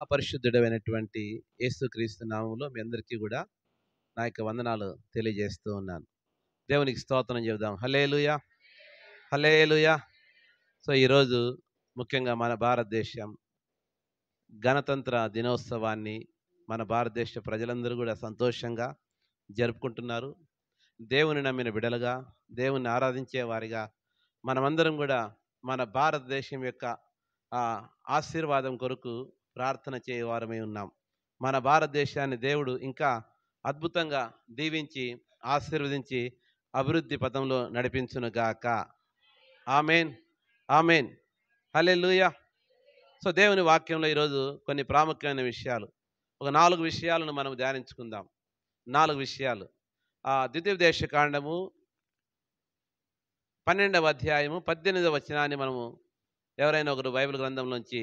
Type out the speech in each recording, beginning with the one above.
అపరిశుద్ధుడైనటువంటి యేసుక్రీస్తు నామములో మీ అందరికీ కూడా నా యొక్క వందనాలు తెలియజేస్తూ ఉన్నాను. దేవునికి స్తోత్రం చెబుదాం. హల్లెలూయా, హల్లెలూయా. సో ఈరోజు ముఖ్యంగా మన భారతదేశం గణతంత్ర దినోత్సవాన్ని మన భారతదేశ ప్రజలందరూ కూడా సంతోషంగా జరుపుకుంటున్నారు. దేవుని నమ్మిన బిడలుగా, దేవుని ఆరాధించే వారిగా మనమందరం కూడా మన భారతదేశం యొక్క ఆశీర్వాదం కొరకు ప్రార్థన చేయవారమై ఉన్నాం. మన భారతదేశాన్ని దేవుడు ఇంకా అద్భుతంగా దీవించి ఆశీర్వదించి అభివృద్ధి పథంలో నడిపించునుగాక. ఆమెన్, ఆమెన్, హల్లెలూయా. సో దేవుని వాక్యంలో ఈరోజు కొన్ని ప్రాముఖ్యమైన విషయాలు, ఒక 4 విషయాలను మనం ధ్యానించుకుందాం. 4 విషయాలు. ద్వితీయోపదేశ కాండము 12వ అధ్యాయము 18వ వచనాన్ని మనము ఎవరైనా ఒకరు బైబిల్ గ్రంథంలోంచి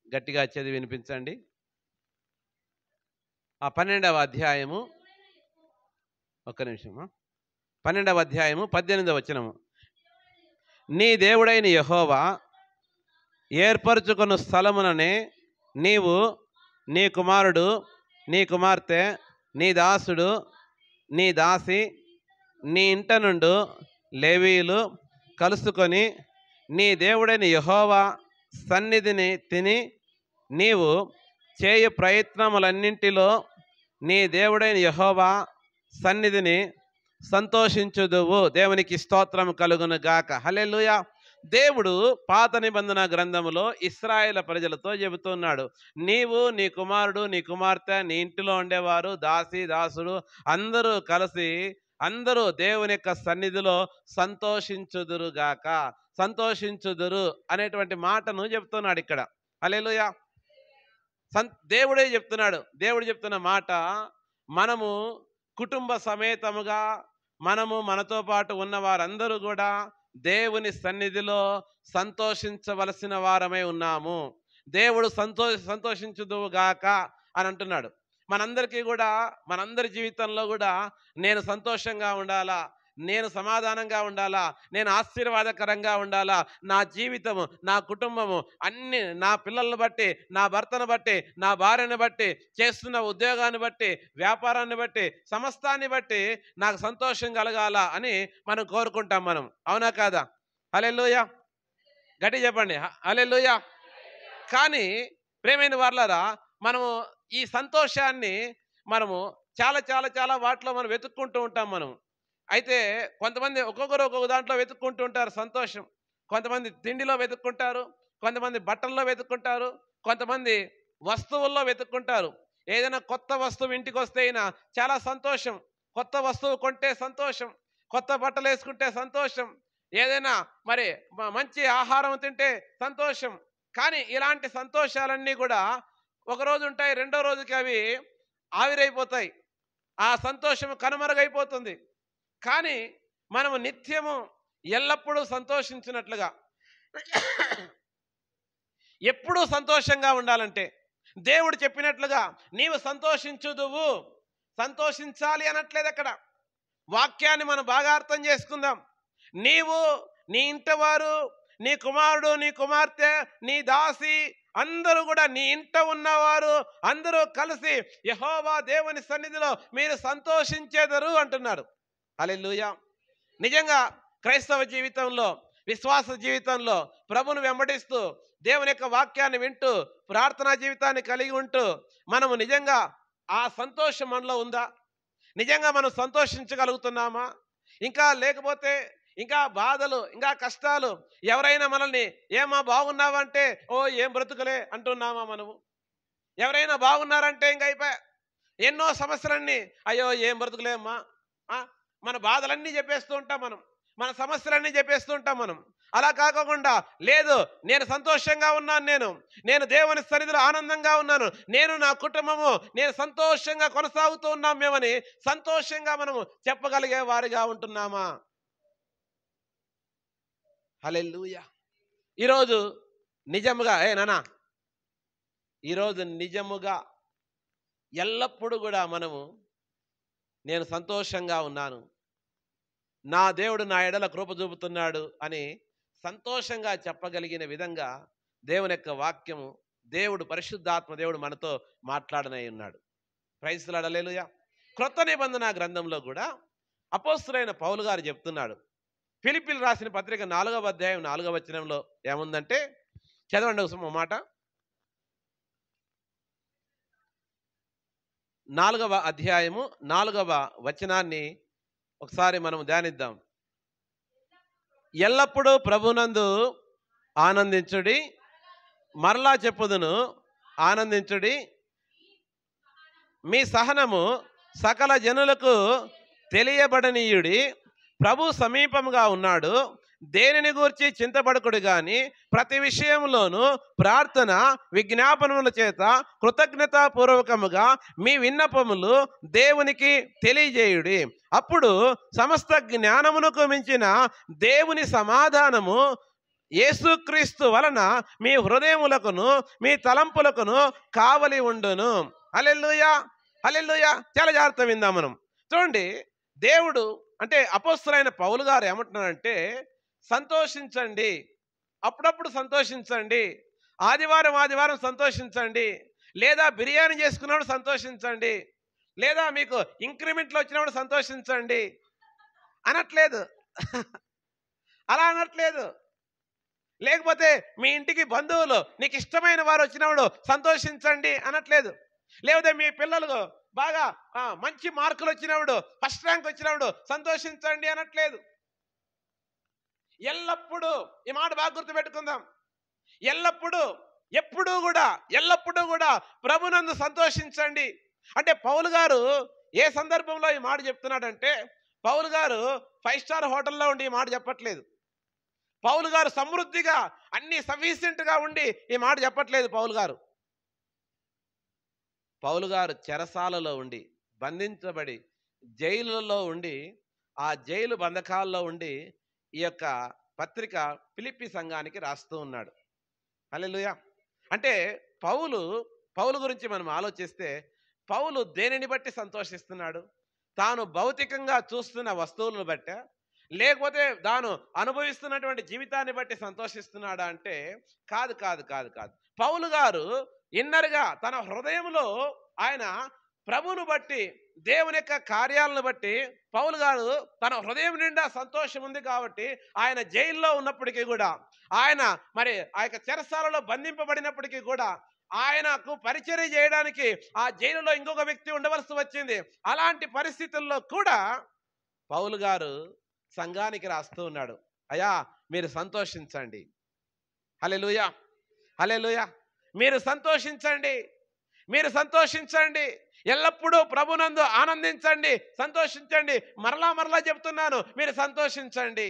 గట్టిగా చదివి వినిపించండి. 12వ అధ్యాయము, ఒక్క నిమిషము, 12వ అధ్యాయము 18వ వచనము. నీ దేవుడైన యెహోవా ఏర్పరచుకున్న స్థలముననే నీవు, నీ కుమారుడు, నీ కుమార్తె, నీ దాసుడు, నీ దాసి, నీ ఇంట నుండు లేవీయులు కలుసుకొని నీ దేవుడైన యెహోవా సన్నిధిని తిని నీవు చేయు ప్రయత్నములన్నింటిలో నీ దేవుడైన యెహోవా సన్నిధిని సంతోషించుదువు. దేవునికి స్తోత్రం కలుగును గాక. హల్లెలూయా. దేవుడు పాత నిబంధన గ్రంథములో ఇశ్రాయేలు ప్రజలతో చెబుతున్నాడు, నీవు, నీ కుమారుడు, నీ కుమార్తె, నీ ఇంటిలో ఉండేవారు, దాసి దాసుడు అందరూ కలిసి అందరూ దేవుని యొక్క సన్నిధిలో సంతోషించుదురుగాక, సంతోషించుదురు అనేటువంటి మాటను చెప్తున్నాడు ఇక్కడ. హల్లెలూయా. దేవుడే చెప్తున్నాడు. దేవుడు చెప్తున్న మాట, మనము కుటుంబ సమేతముగా మనము, మనతో పాటు ఉన్న వారందరూ కూడా దేవుని సన్నిధిలో సంతోషించవలసిన వారమై ఉన్నాము. దేవుడు సంతోషించుదువుగాక అని అంటున్నాడు. మనందరికీ కూడా, మనందరి జీవితంలో కూడా నేను సంతోషంగా ఉండాలా, నేను సమాధానంగా ఉండాలా, నేను ఆశీర్వాదకరంగా ఉండాలా, నా జీవితము, నా కుటుంబము అన్ని, నా పిల్లలను బట్టి, నా భర్తను బట్టి, నా భార్యను బట్టి, చేస్తున్న ఉద్యోగాన్ని బట్టి, వ్యాపారాన్ని బట్టి, సమస్తాన్ని బట్టి నాకు సంతోషం కలగాల అని మనం కోరుకుంటాం. మనం అవునా కాదా? హల్లెలూయా. గట్టి చెప్పండి, హల్లెలూయా. కానీ ప్రేమైన వారలారా, మనము ఈ సంతోషాన్ని మనము చాలా చాలా చాలా వాటిలో మనం వెతుక్కుంటూ ఉంటాం. మనం అయితే కొంతమంది ఒక్కొక్కరు ఒక్కొక్క దాంట్లో వెతుక్కుంటూ ఉంటారు సంతోషం. కొంతమంది తిండిలో వెతుక్కుంటారు, కొంతమంది బట్టల్లో వెతుక్కుంటారు, కొంతమంది వస్తువుల్లో వెతుక్కుంటారు. ఏదైనా కొత్త వస్తువు ఇంటికి వస్తే అయినా చాలా సంతోషం, కొత్త వస్తువు కొంటే సంతోషం, కొత్త బట్టలు వేసుకుంటే సంతోషం, ఏదైనా మరి మంచి ఆహారం తింటే సంతోషం. కానీ ఇలాంటి సంతోషాలన్నీ కూడా ఒకరోజు ఉంటాయి, రెండో రోజుకి అవి ఆవిరైపోతాయి, ఆ సంతోషం కనుమరుగైపోతుంది. కానీ మనము నిత్యము ఎల్లప్పుడూ సంతోషించినట్లుగా, ఎప్పుడూ సంతోషంగా ఉండాలంటే దేవుడు చెప్పినట్లుగా నీవు సంతోషించుదువు. సంతోషించాలి అనట్లేదు అక్కడ. వాక్యాన్ని మనం బాగా అర్థం చేసుకుందాం. నీవు, నీ ఇంటివారు, నీ కుమారుడు, నీ కుమార్తె, నీ దాసి అందరూ కూడా, నీ ఇంట ఉన్నవారు అందరూ కలిసి యెహోవా దేవుని సన్నిధిలో మీరు సంతోషించేదరు అంటున్నాడు. హల్లెలూయా. నిజంగా క్రైస్తవ జీవితంలో, విశ్వాస జీవితంలో ప్రభువును వెంబడిస్తూ దేవుని యొక్క వాక్యాన్ని వింటూ ప్రార్థనా జీవితాన్ని కలిగి ఉంటూ మనము నిజంగా ఆ సంతోషం మనలో ఉందా? నిజంగా మనం సంతోషించగలుగుతున్నామా? ఇంకా లేకపోతే ఇంకా బాధలు, ఇంకా కష్టాలు, ఎవరైనా మనల్ని ఏమా బాగున్నావంటే ఓ ఏం బ్రతుకులే అంటున్నామా? మనము ఎవరైనా బాగున్నారంటే ఇంకా అయిపోయా, ఎన్నో సమస్యలన్నీ అయ్యో ఏం బ్రతుకులే అమ్మా, మన బాధలన్నీ చెప్పేస్తూ ఉంటాం మనం, మన సమస్యలన్నీ చెప్పేస్తూ ఉంటాం మనం. అలా కాకుండా లేదు, నేను సంతోషంగా ఉన్నాను, నేను దేవుని సన్నిధిలో ఆనందంగా ఉన్నాను, నేను, నా కుటుంబము, నేను సంతోషంగా కొనసాగుతూ ఉన్నాం మేమని సంతోషంగా మనము చెప్పగలిగే వారిగా ఉంటున్నామా? హల్లెలూయా. ఈరోజు నిజముగా నానా, ఈరోజు నిజముగా ఎల్లప్పుడూ కూడా మనము నేను సంతోషంగా ఉన్నాను, నా దేవుడు నా ఎడల కృప చూపుతున్నాడు అని సంతోషంగా చెప్పగలిగిన విధంగా దేవుని యొక్క వాక్యము దేవుడు, పరిశుద్ధాత్మ దేవుడు మనతో మాట్లాడనై ఉన్నాడు. ప్రైజ్ లార్డ్, హల్లెలూయా. క్రొత్త నిబంధన గ్రంథంలో కూడా అపోస్తలుడైన పౌలు గారు చెప్తున్నాడు. ఫిలిప్పీయులకు రాసిన పత్రిక 4వ అధ్యాయం 4వ వచనంలో ఏముందంటే, చదవండి ఒక మాట. 4వ అధ్యాయము 4వ వచనాన్ని ఒకసారి మనం ధ్యానిద్దాం. ఎల్లప్పుడూ ప్రభునందు ఆనందించుడి, మరలా చెప్పుదును ఆనందించుడి, మీ సహనము సకల జనులకు తెలియబడనీయుడి, ప్రభు సమీపంగా ఉన్నాడు, దేనిని గూర్చి చింతపడకుడు గాని ప్రతి విషయంలోనూ ప్రార్థన విజ్ఞాపనముల చేత కృతజ్ఞతాపూర్వకముగా మీ విన్నపములు దేవునికి తెలియజేయుడి. అప్పుడు సమస్త జ్ఞానమునకు మించిన దేవుని సమాధానము యేసుక్రీస్తు వలన మీ హృదయములకును మీ తలంపులకును కావలి ఉండును. హల్లెలూయా, హల్లెలూయా. చాలా జాగ్రత్త విందాం మనం. చూడండి, దేవుడు అంటే అపోస్తలుడైన పౌలు గారు ఏమంటున్నారంటే, సంతోషించండి, అప్పుడప్పుడు సంతోషించండి, ఆదివారం సంతోషించండి, లేదా బిర్యానీ చేసుకున్నప్పుడు సంతోషించండి, లేదా మీకు ఇంక్రిమెంట్లు వచ్చినప్పుడు సంతోషించండి అనట్లేదు. అలా అనట్లేదు. లేకపోతే మీ ఇంటికి బంధువులు నీకు ఇష్టమైన వారు వచ్చినప్పుడు సంతోషించండి అనట్లేదు. లేకపోతే మీ పిల్లలు బాగా మంచి మార్కులు వచ్చినప్పుడు, ఫస్ట్ ర్యాంక్ వచ్చినప్పుడు సంతోషించండి అనట్లేదు. ఎల్లప్పుడూ, ఈ మాట బాగా గుర్తుపెట్టుకుందాం, ఎల్లప్పుడూ, ఎల్లప్పుడూ కూడా ప్రభునందు సంతోషించండి. అంటే పౌలు గారు ఏ సందర్భంలో ఈ మాట చెప్తున్నాడంటే, పౌలు గారు 5 స్టార్ హోటల్లో ఉండి ఈ మాట చెప్పట్లేదు. పౌలు గారు సమృద్ధిగా అన్ని సఫిషియెంట్గా ఉండి ఈ మాట చెప్పట్లేదు. పౌలు గారు చెరసాలలో ఉండి, బంధించబడి జైలులో ఉండి, ఆ జైలు బంధకాల్లో ఉండి ఈ యొక్క పత్రిక ఫిలిప్పీ సంఘానికి రాస్తూ ఉన్నాడు. హల్లెలూయా. అంటే పౌలు గురించి మనం ఆలోచిస్తే, పౌలు దేనిని బట్టి సంతోషిస్తున్నాడు? తాను భౌతికంగా చూస్తున్న వస్తువులను బట్టే, లేకపోతే తాను అనుభవిస్తున్నటువంటి జీవితాన్ని బట్టి సంతోషిస్తున్నాడా అంటే కాదు. పౌలు గారు ఇన్నర్గా తన హృదయంలో ఆయన ప్రభువును బట్టి, దేవుని యొక్క కార్యాలను బట్టి పౌలు గారు తన హృదయం నిండా సంతోషం ఉంది. కాబట్టి ఆయన జైల్లో ఉన్నప్పటికీ కూడా, ఆయన మరి ఆ యొక్క చెరసాలలో బంధింపబడినప్పటికీ కూడా, ఆయనకు పరిచర్య చేయడానికి ఆ జైలులో ఇంకొక వ్యక్తి ఉండవలసి వచ్చింది. అలాంటి పరిస్థితుల్లో కూడా పౌలు గారు సంఘానికి రాస్తూ ఉన్నాడు, అయ్యా మీరు సంతోషించండి. హల్లెలూయా, హల్లెలూయా. మీరు సంతోషించండి, ఎల్లప్పుడూ ప్రభునందు ఆనందించండి, సంతోషించండి. మరలా చెప్తున్నాను, మీరు సంతోషించండి.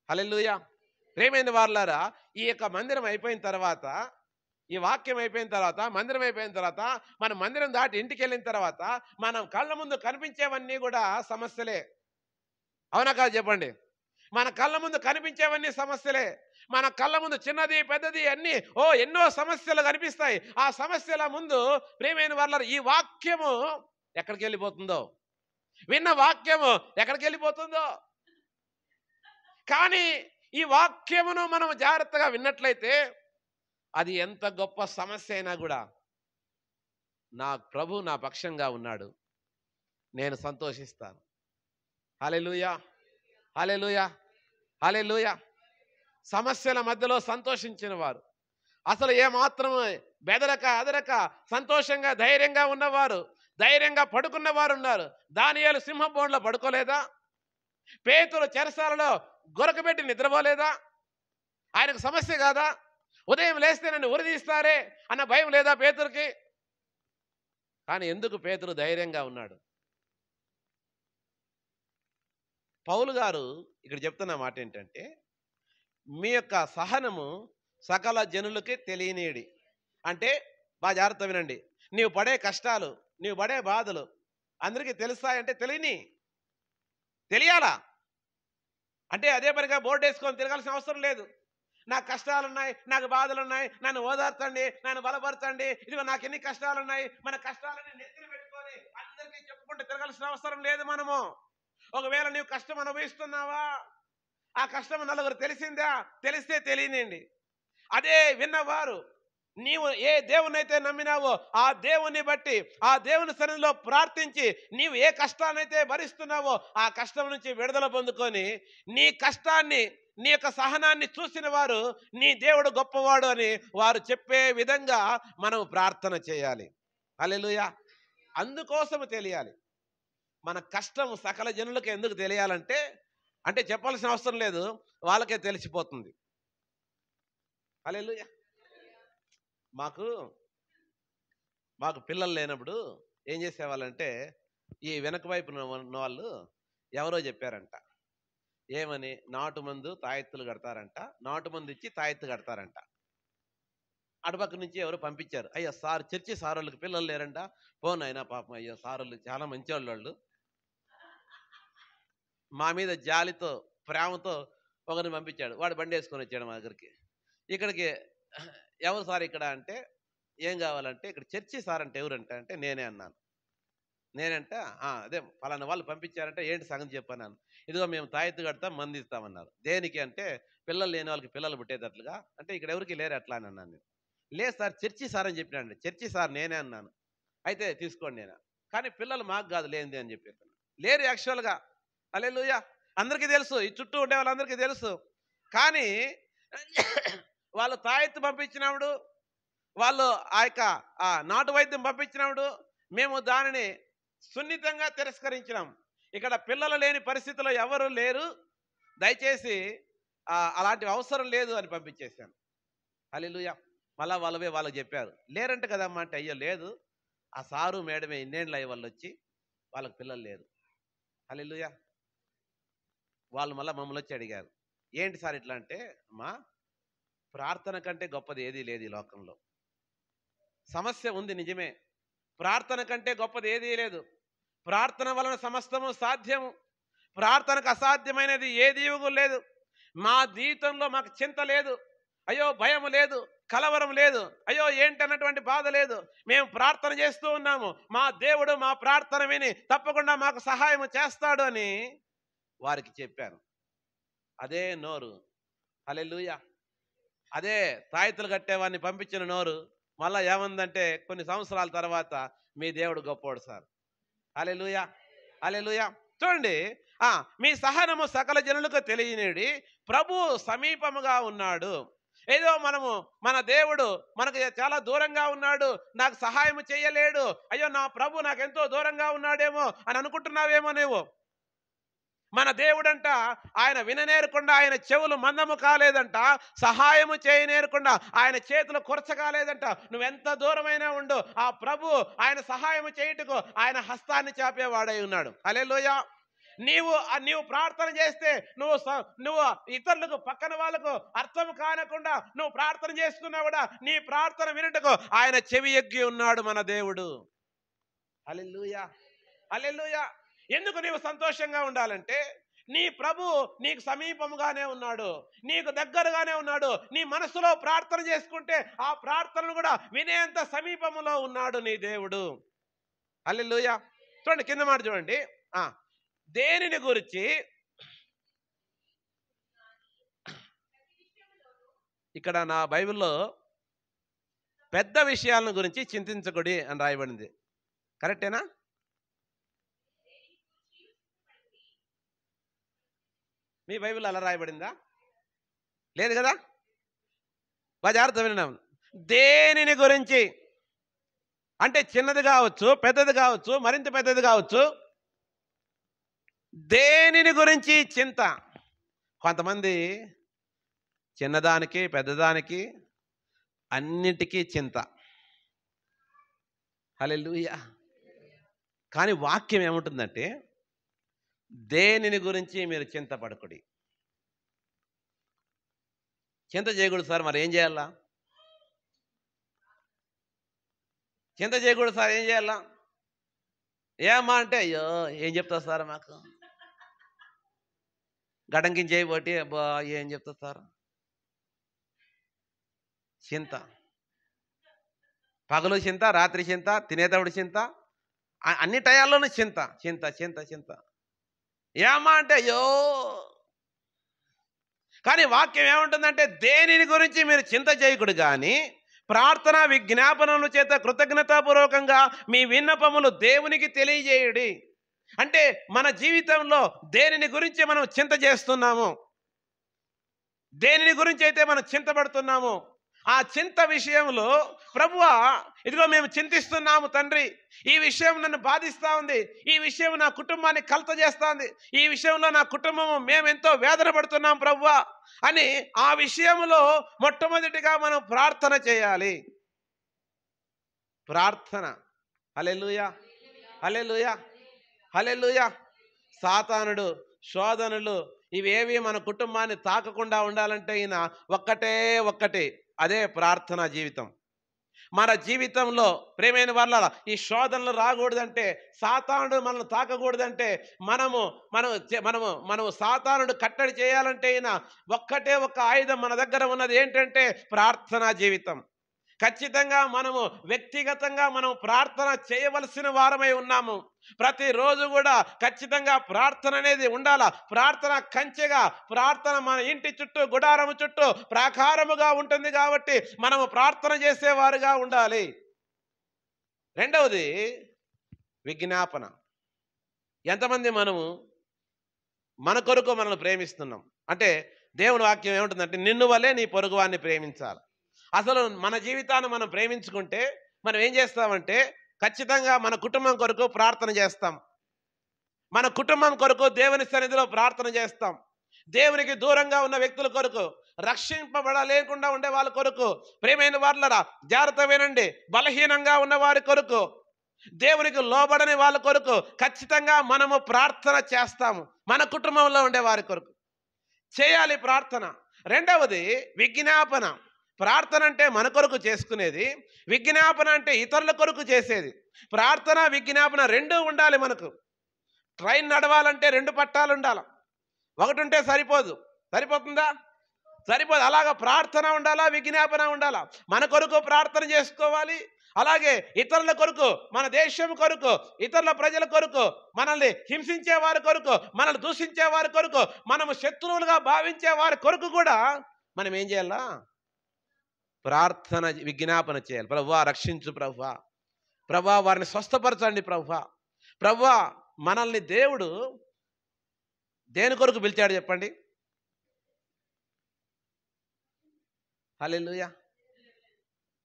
హల్లెలూయా. ప్రియమైన వారలారా, ఈ యొక్క మందిరం అయిపోయిన తర్వాత, ఈ వాక్యం అయిపోయిన తర్వాత, మందిరం అయిపోయిన తర్వాత, మనం మందిరం దాటి ఇంటికి వెళ్ళిన తర్వాత మనం కళ్ళ ముందు కనిపించేవన్నీ కూడా సమస్యలే. అవునా కాదు చెప్పండి? మన కళ్ళ ముందు కనిపించేవన్నీ సమస్యలే. మన కళ్ళ ముందు చిన్నది పెద్దది అన్నీ ఎన్నో సమస్యలు కనిపిస్తాయి. ఆ సమస్యల ముందు ప్రియమైన వారలారా, ఈ వాక్యము ఎక్కడికి వెళ్ళిపోతుందో, విన్న వాక్యము ఎక్కడికి వెళ్ళిపోతుందో. కానీ ఈ వాక్యమును మనం జాగ్రత్తగా విన్నట్లయితే, అది ఎంత గొప్ప సమస్య అయినా కూడా, నా ప్రభు నా పక్షంగా ఉన్నాడు, నేను సంతోషిస్తాను. హల్లెలూయా, హల్లెలూయా, హల్లెలూయా. సమస్యల మధ్యలో సంతోషించిన వారు, అసలు ఏమాత్రం బెదరక అదరక సంతోషంగా ధైర్యంగా ఉన్నవారు, ధైర్యంగా పడుకున్న వారు ఉన్నారు. దానియేలు సింహబోన్లో పడుకోలేదా? పేతురు చెరసాలలో గొరకబెట్టి నిద్రపోలేదా? ఆయనకు సమస్య కాదా? ఉదయం లేస్తే నన్ను ఉరిదీస్తారే అన్న భయం లేదా పేతురుకి? కానీ ఎందుకు పేతురు ధైర్యంగా ఉన్నాడు? పౌలు గారు ఇక్కడ చెప్తున్న మాట ఏంటంటే, మీ యొక్క సహనము సకల జనులకి తెలియనీయడి. అంటే బాగా జాగ్రత్త వినండి, నీవు పడే కష్టాలు, నీవు పడే బాధలు అందరికీ తెలుస్తాయంటే తెలియాలా? అంటే అదే పనిగా బోర్డు వేసుకొని తిరగాల్సిన అవసరం లేదు. నాకు కష్టాలున్నాయి, నాకు బాధలున్నాయి, నన్ను ఓదార్చండి, నన్ను బలపరచండి, ఇదిగో నాకు ఎన్ని కష్టాలున్నాయి, మన కష్టాలని నెత్తిన పెట్టుకొని అందరికీ చెప్పుకుంటూ తిరగాల్సిన అవసరం లేదు. మనము ఒకవేళ నీవు కష్టం అనుభవిస్తున్నావా, ఆ కష్టం నలుగురు తెలిస్తే తెలియనియండి. అదే విన్నవారు నీవు ఏ దేవునైతే నమ్మినావో ఆ దేవుని బట్టి ఆ దేవుని సన్నిధిలో ప్రార్థించి నీవు ఏ కష్టాన్నైతే భరిస్తున్నావో ఆ కష్టం నుంచి విడుదల పొందుకొని నీ కష్టాన్ని నీ యొక్క సహనాన్ని చూసిన వారు నీ దేవుడు గొప్పవాడు అని వారు చెప్పే విధంగా మనం ప్రార్థన చేయాలి. హల్లెలూయా. అందుకోసము తెలియాలి. మన కష్టం సకల జనులకు ఎందుకు తెలియాలంటే, అంటే చెప్పాల్సిన అవసరం లేదు, వాళ్ళకే తెలిసిపోతుంది. హల్లెలూయా. మాకు పిల్లలు లేనప్పుడు ఏం చేసేవాళ్ళంటే, ఈ వెనక వైపు ఉన్న వాళ్ళు ఎవరో చెప్పారంట, ఏమని, నాటు మందు తాయెత్తులు కడతారంట, నాటు మందు ఇచ్చి తాయెత్తు కడతారంట. అటుపక్క నుంచి ఎవరు పంపించారు, అయ్యో సార్ చర్చి సార్ వాళ్ళకి పిల్లలు లేరంట, పోను అయినా పాపం అయ్యో సార్ వాళ్ళు చాలా మంచి వాళ్ళు, మా మీద జాలితో ప్రేమతో ఒకరిని పంపించాడు. వాడు బండి వేసుకొని వచ్చాడు మా దగ్గరికి. ఇక్కడికి ఎవరు సార్ ఇక్కడ అంటే, ఏం కావాలంటే, ఇక్కడ చర్చి సార్ అంటే ఎవరంటే అంటే నేనే అన్నాను. నేనంటే అదే ఫలానా వాళ్ళు పంపించారంటే ఏంటి సంగతి చెప్పన్నాను. ఇదిగో మేము తాయెత్తు కడతాం, మంది ఇస్తామన్నారు. దేనికి అంటే పిల్లలు లేని వాళ్ళకి పిల్లలు పుట్టేటట్లుగా. అంటే ఇక్కడ ఎవరికి లేరు అట్లా అని అన్నాను నేను. లేదు సార్ చర్చి సార్ అని చెప్పినాడు. చర్చి సార్ నేనే అన్నాను. అయితే తీసుకోండి నేను, కానీ పిల్లలు మాకు కాదు లేనిది అని చెప్పాను. లేరు యాక్చువల్గా. హల్లెలూయా. అందరికీ తెలుసు, ఈ చుట్టూ ఉండే వాళ్ళందరికీ తెలుసు. కానీ వాళ్ళు తాయెత్తు పంపించినప్పుడు, వాళ్ళు ఆ యొక్క నాటు వైద్యం పంపించినప్పుడు మేము దానిని సున్నితంగా తిరస్కరించినాం. ఇక్కడ పిల్లలు లేని పరిస్థితిలో ఎవరు లేరు, దయచేసి అలాంటి అవసరం లేదు అని పంపించేశాను. హల్లెలూయా. మళ్ళా వాళ్ళకి చెప్పారు, లేరంట కదమ్మా అంటే, అయ్యో లేదు, ఆ సారు మేడమే ఇన్నేళ్ళు అయ్యి వాళ్ళు వచ్చి వాళ్ళకి పిల్లలు లేరు. హల్లెలూయా. వాళ్ళు మళ్ళీ మమ్మల్ని వచ్చి అడిగారు, ఏంటి సార్ ఇట్లా అంటే, అమ్మా ప్రార్థన కంటే గొప్పది ఏదీ లేదు ఈ లోకంలో. సమస్య ఉంది నిజమే, ప్రార్థన కంటే గొప్పది ఏదీ లేదు. ప్రార్థన వలన సమస్తము సాధ్యము. ప్రార్థనకు అసాధ్యమైనది ఏదీ లేదు. మా జీవితంలో మాకు చింత లేదు, అయ్యో భయం లేదు, కలవరం లేదు, అయ్యో ఏంటన్నటువంటి బాధ లేదు. మేము ప్రార్థన చేస్తూ ఉన్నాము, మా దేవుడు మా ప్రార్థన విని తప్పకుండా మాకు సహాయం చేస్తాడు అని వారికి చెప్పాను. అదే నోరు, హల్లెలూయా, అదే తాయెత్తులు కట్టేవాడిని పంపించిన నోరు మళ్ళా ఏమందంటే, కొన్ని సంవత్సరాల తర్వాత మీ దేవుడు గొప్పోడు సార్. హల్లెలూయా, హల్లెలూయా. చూడండి, మీ సహనము సకల జనులకు తెలియనిడి ప్రభు సమీపముగా ఉన్నాడు. ఏదో మన దేవుడు మనకు చాలా దూరంగా ఉన్నాడు, నాకు సహాయం చేయలేడు, అయ్యో నా ప్రభు నాకు ఎంతో దూరంగా ఉన్నాడేమో అని అనుకుంటున్నావేమో నువ్వు. మన దేవుడంట ఆయన విననేరకుండా ఆయన చెవులు మందము కాలేదంట, సహాయము చేయనేరకుండా ఆయన చేతులు కొరచ కాలేదంట. నువ్వెంత దూరమైనా ఉండు, ఆ ప్రభు ఆయన సహాయము చేయుటకు ఆయన హస్తాన్ని చాపేవాడై ఉన్నాడు. హల్లెలూయా. నీవు ప్రార్థన చేస్తే నువ్వు ఇతరులకు, పక్కన వాళ్ళకు అర్థం కానకుండా నువ్వు ప్రార్థన చేసుకున్నా కూడా నీ ప్రార్థన వినుటకు ఆయన చెవి ఎగ్గి ఉన్నాడు మన దేవుడు. హల్లెలూయా, హల్లెలూయా. ఎందుకు నీవు సంతోషంగా ఉండాలంటే, నీ ప్రభు నీకు సమీపముగానే ఉన్నాడు, నీకు దగ్గరగానే ఉన్నాడు. నీ మనసులో ప్రార్థన చేసుకుంటే ఆ ప్రార్థనను కూడా వినేంత సమీపములో ఉన్నాడు నీ దేవుడు. హల్లెలూయా. చూడండి, కింద మాట చూడండి, దేనిని గురించి, ఇక్కడ నా బైబిల్లో పెద్ద విషయాలను గురించి చింతించకూడదు అని రాయబడింది. కరెక్టేనా? మీ బైబిల్ అలా రాయబడిందా? లేదు కదా? బాగా జాగ్రత్త విన్నాం. దేనిని గురించి అంటే చిన్నది కావచ్చు, పెద్దది కావచ్చు, మరింత పెద్దది కావచ్చు, దేనిని గురించి చింత. కొంతమంది చిన్నదానికి పెద్దదానికి అన్నిటికీ చింత. హల్లెలూయా. కానీ వాక్యం ఏముంటుందంటే, దేనిని గురించి మీరు చింతపడకుడి. చింత చేయకూడదు సార్, మరి ఏం చేయాలా? చింత చేయకూడదు సార్, ఏం చేయాలా? ఏమ్మా అంటే, అయ్యో ఏం చెప్తారు సార్, మాకు గడంకించేయబోటి, అబ్బా ఏం చెప్తారు సార్. చింత, పగలు చింత, రాత్రి చింత, తినేటప్పుడు చింత, అన్ని టయాల్లోనూ చింత చింత చింత చింత. ఏమ్మా అంటే, అయ్యో. కానీ వాక్యం ఏముంటుందంటే, దేనిని గురించి మీరు చింత చేయకూడదు, కానీ ప్రార్థన విజ్ఞాపనల చేత కృతజ్ఞతాపూర్వకంగా మీ విన్నపములు దేవునికి తెలియజేయుడి. అంటే మన జీవితంలో దేనిని గురించి మనం చింత చేస్తున్నాము, దేనిని గురించి అయితే మనం చింతపడుతున్నామో ఆ చింత విషయంలో ప్రభువా, ఇదిగో మేము చింతిస్తున్నాము తండ్రి, ఈ విషయం నన్ను బాధిస్తూ ఉంది, ఈ విషయం నా కుటుంబాన్ని కలత చేస్తుంది, ఈ విషయంలో నా కుటుంబము మేము ఎంతో వేదన పడుతున్నాం ప్రభువా అని ఆ విషయంలో మొట్టమొదటిగా మనం ప్రార్థన చేయాలి. ప్రార్థన. హల్లెలూయా, హల్లెలూయా, హల్లెలూయా. సాతానుడు, శోధనలు ఇవేవి మన కుటుంబాన్ని తాకకుండా ఉండాలంటే ఈయన ఒక్కటి, అదే ప్రార్థనా జీవితం. మన జీవితంలో ప్రేమైన వాళ్ళ ఈ శోధనలు రాకూడదంటే, సాతానుడు మనల్ని తాకకూడదంటే, మనము సాతానుడు కట్టడి చేయాలంటే ఈయన ఒక్కటే ఒక్క ఆయుధం మన దగ్గర ఉన్నది, ఏంటంటే ప్రార్థనా జీవితం. ఖచ్చితంగా మనము వ్యక్తిగతంగా మనం ప్రార్థన చేయవలసిన వారమై ఉన్నాము. ప్రతిరోజు కూడా ఖచ్చితంగా ప్రార్థన అనేది ఉండాలా. ప్రార్థన కంచెగా, ప్రార్థన మన ఇంటి చుట్టూ, గుడారము చుట్టూ ప్రాకారముగా ఉంటుంది కాబట్టి మనము ప్రార్థన చేసేవారుగా ఉండాలి. రెండవది విజ్ఞాపన. ఎంతమంది మనము మన కొరకు మనల్ని ప్రేమిస్తున్నాం అంటే, దేవుని వాక్యం ఏముంటుందంటే నిన్ను వలే నీ పొరుగువాన్ని ప్రేమించాలి. అసలు మన జీవితాన్ని మనం ప్రేమించుకుంటే మనం ఏం చేస్తామంటే, ఖచ్చితంగా మన కుటుంబం కొరకు ప్రార్థన చేస్తాం, మన కుటుంబం కొరకు దేవుని సన్నిధిలో ప్రార్థన చేస్తాం, దేవునికి దూరంగా ఉన్న వ్యక్తుల కొరకు, రక్షింపబడలేకుండా ఉండే వాళ్ళ కొరకు, ప్రేమైన వాళ్ళరా జాగ్రత్త వినండి, బలహీనంగా ఉన్న వారి కొరకు, దేవునికి లోబడని వాళ్ళ కొరకు ఖచ్చితంగా మనము ప్రార్థన చేస్తాము. మన కుటుంబంలో ఉండే వారి కొరకు చేయాలి ప్రార్థన. రెండవది విజ్ఞాపన. ప్రార్థన అంటే మన కొరకు చేసుకునేది, విజ్ఞాపన అంటే ఇతరుల కొరకు చేసేది. ప్రార్థన విజ్ఞాపన రెండూ ఉండాలి. మనకు ట్రైన్ నడవాలంటే రెండు పట్టాలు ఉండాలి, ఒకటి ఉంటే సరిపోతుందా? సరిపోదు. అలాగా ప్రార్థన ఉండాలా, విజ్ఞాపన ఉండాలా. మన కొరకు ప్రార్థన చేసుకోవాలి, అలాగే ఇతరుల కొరకు, మన దేశం కొరకు, ఇతరుల ప్రజల కొరకు, మనల్ని హింసించే వారి కొరకు, మనల్ని దూషించే వారి కొరకు, మనము శత్రువులుగా భావించే వారి కొరకు కూడా మనం ఏం చేయాలా? ప్రార్థన విజ్ఞాపన చేయాలి. ప్రభువా రక్షించు, ప్రభువా వారిని స్వస్థపరచండి, ప్రభువా మనల్ని దేవుడు దేని కొరకు పిలిచాడు చెప్పండి? హల్లెలూయా.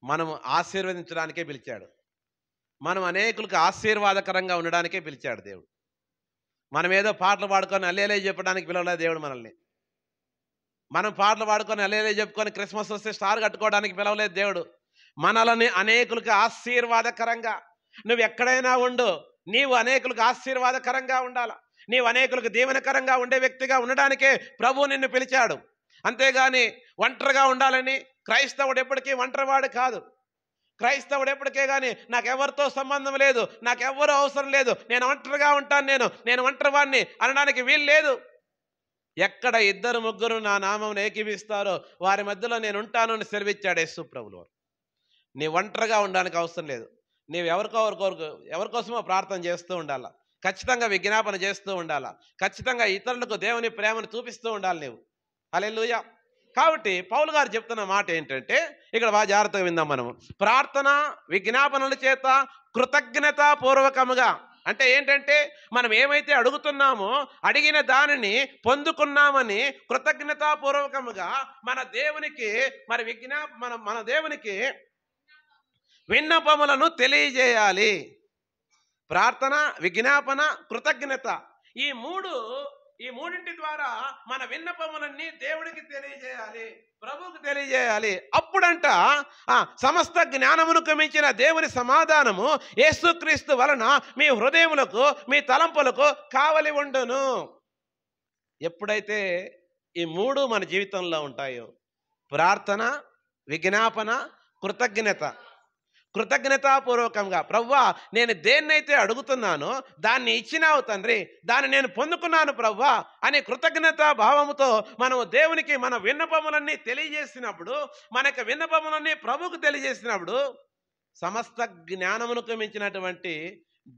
మనము ఆశీర్వదించడానికే పిలిచాడు, మనం అనేకులకు ఆశీర్వాదకరంగా ఉండడానికే పిలిచాడు దేవుడు. మనం ఏదో పాటలు పాడుకొని అల్లేలే చెప్పడానికి పిలవలేదు దేవుడు మనల్ని. మనం పాటలు పాడుకొని అల్లేలే చెప్పుకొని క్రిస్మస్ వస్తే స్టార్ కట్టుకోవడానికి పిలవలేదు దేవుడు. మనల్ని అనేకులకు ఆశీర్వాదకరంగా, నువ్వు ఎక్కడైనా ఉండు, నీవు అనేకులకు ఆశీర్వాదకరంగా ఉండాలి, నీవు అనేకులకు దీవెనకరంగా ఉండే వ్యక్తిగా ఉండడానికే ప్రభువు నిన్ను పిలిచాడు. అంతేగాని ఒంటరిగా ఉండాలని క్రైస్తవుడు ఎప్పటికీ ఒంటరివాడు కాదు. క్రైస్తవుడు ఎప్పటికే కానీ నాకెవరితో సంబంధం లేదు, నాకెవ్వరూ అవసరం లేదు, నేను ఒంటరిగా ఉంటాను, నేను ఒంటరివాడిని అనడానికి వీలు లేదు. ఎక్కడ ఇద్దరు ముగ్గురు నా నామం ఏకీవిస్తారో వారి మధ్యలో నేను ఉంటాను అని సెలవిచ్చాడు యేసు ప్రభువు. నీ ఒంటరిగా ఉండడానికి అవసరం లేదు. నీవు ఎవరికోసమో ప్రార్థన చేస్తూ ఉండాలా, ఖచ్చితంగా విజ్ఞాపన చేస్తూ ఉండాలా, ఖచ్చితంగా ఇతరులకు దేవుని ప్రేమను చూపిస్తూ ఉండాలి నీవు. హల్లెలూయా. కాబట్టి పౌలు గారు చెప్తున్న మాట ఏంటంటే, ఇక్కడ బాగా జాగ్రత్తగా విందాం మనము. ప్రార్థన విజ్ఞాపనల చేత కృతజ్ఞతాపూర్వకముగా అంటే ఏంటంటే, మనం ఏమైతే అడుగుతున్నామో అడిగిన దానిని పొందుకున్నామని కృతజ్ఞతాపూర్వకముగా మన దేవునికి మన దేవునికి విన్నపములను తెలియజేయాలి. ప్రార్థన, విజ్ఞాపన, కృతజ్ఞత, ఈ మూడింటి ద్వారా మన విన్నపములన్నీ దేవుడికి తెలియజేయాలి, ప్రభువుకు తెలియజేయాలి. అప్పుడంట సమస్త జ్ఞానమునకు మించిన దేవుని సమాధానము యేసుక్రీస్తు వలన మీ హృదయములకు, మీ తలంపులకు కావలి ఉండును. ఎప్పుడైతే ఈ మూడు మన జీవితంలో ఉంటాయో, ప్రార్థన, విజ్ఞాపన, కృతజ్ఞతాపూర్వకంగా, ప్రభువా నేను దేన్నైతే అడుగుతున్నానో దాన్ని ఇచ్చినావు తండ్రి, దాన్ని నేను పొందుకున్నాను ప్రభువా అని కృతజ్ఞతా భావముతో మనము దేవునికి మన విన్నపములన్నీ తెలియజేసినప్పుడు, మనకు విన్నపములన్నీ ప్రభువుకు తెలియజేసినప్పుడు, సమస్త జ్ఞానమునకు మించినటువంటి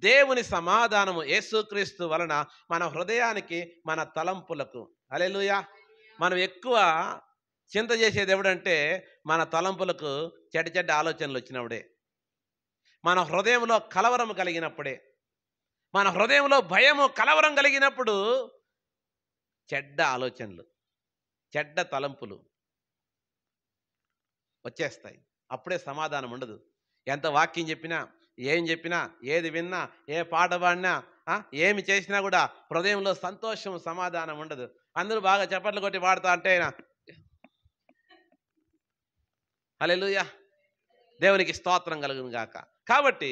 దేవుని సమాధానము యేసుక్రీస్తు వలన మన హృదయానికి, మన తలంపులకు, హల్లెలూయా. మనం ఎక్కువ చింత చేసేది ఎప్పుడంటే మన తలంపులకు చెడ్డ చెడ్డ ఆలోచనలు వచ్చినప్పుడే, మన హృదయంలో కలవరం కలిగినప్పుడే, మన హృదయంలో భయము కలవరం కలిగినప్పుడు చెడ్డ ఆలోచనలు, చెడ్డ తలంపులు వచ్చేస్తాయి. అప్పుడే సమాధానం ఉండదు. ఎంత వాక్యం చెప్పినా, ఏం చెప్పినా, ఏది విన్నా, ఏ పాట పాడినా, ఏమి చేసినా కూడా హృదయంలో సంతోషం, సమాధానం ఉండదు. అందరూ బాగా చప్పట్లు కొట్టి పాడుతా అంటే హల్లెలూయా, దేవునికి స్తోత్రం కలుగును గాక. కాబట్టి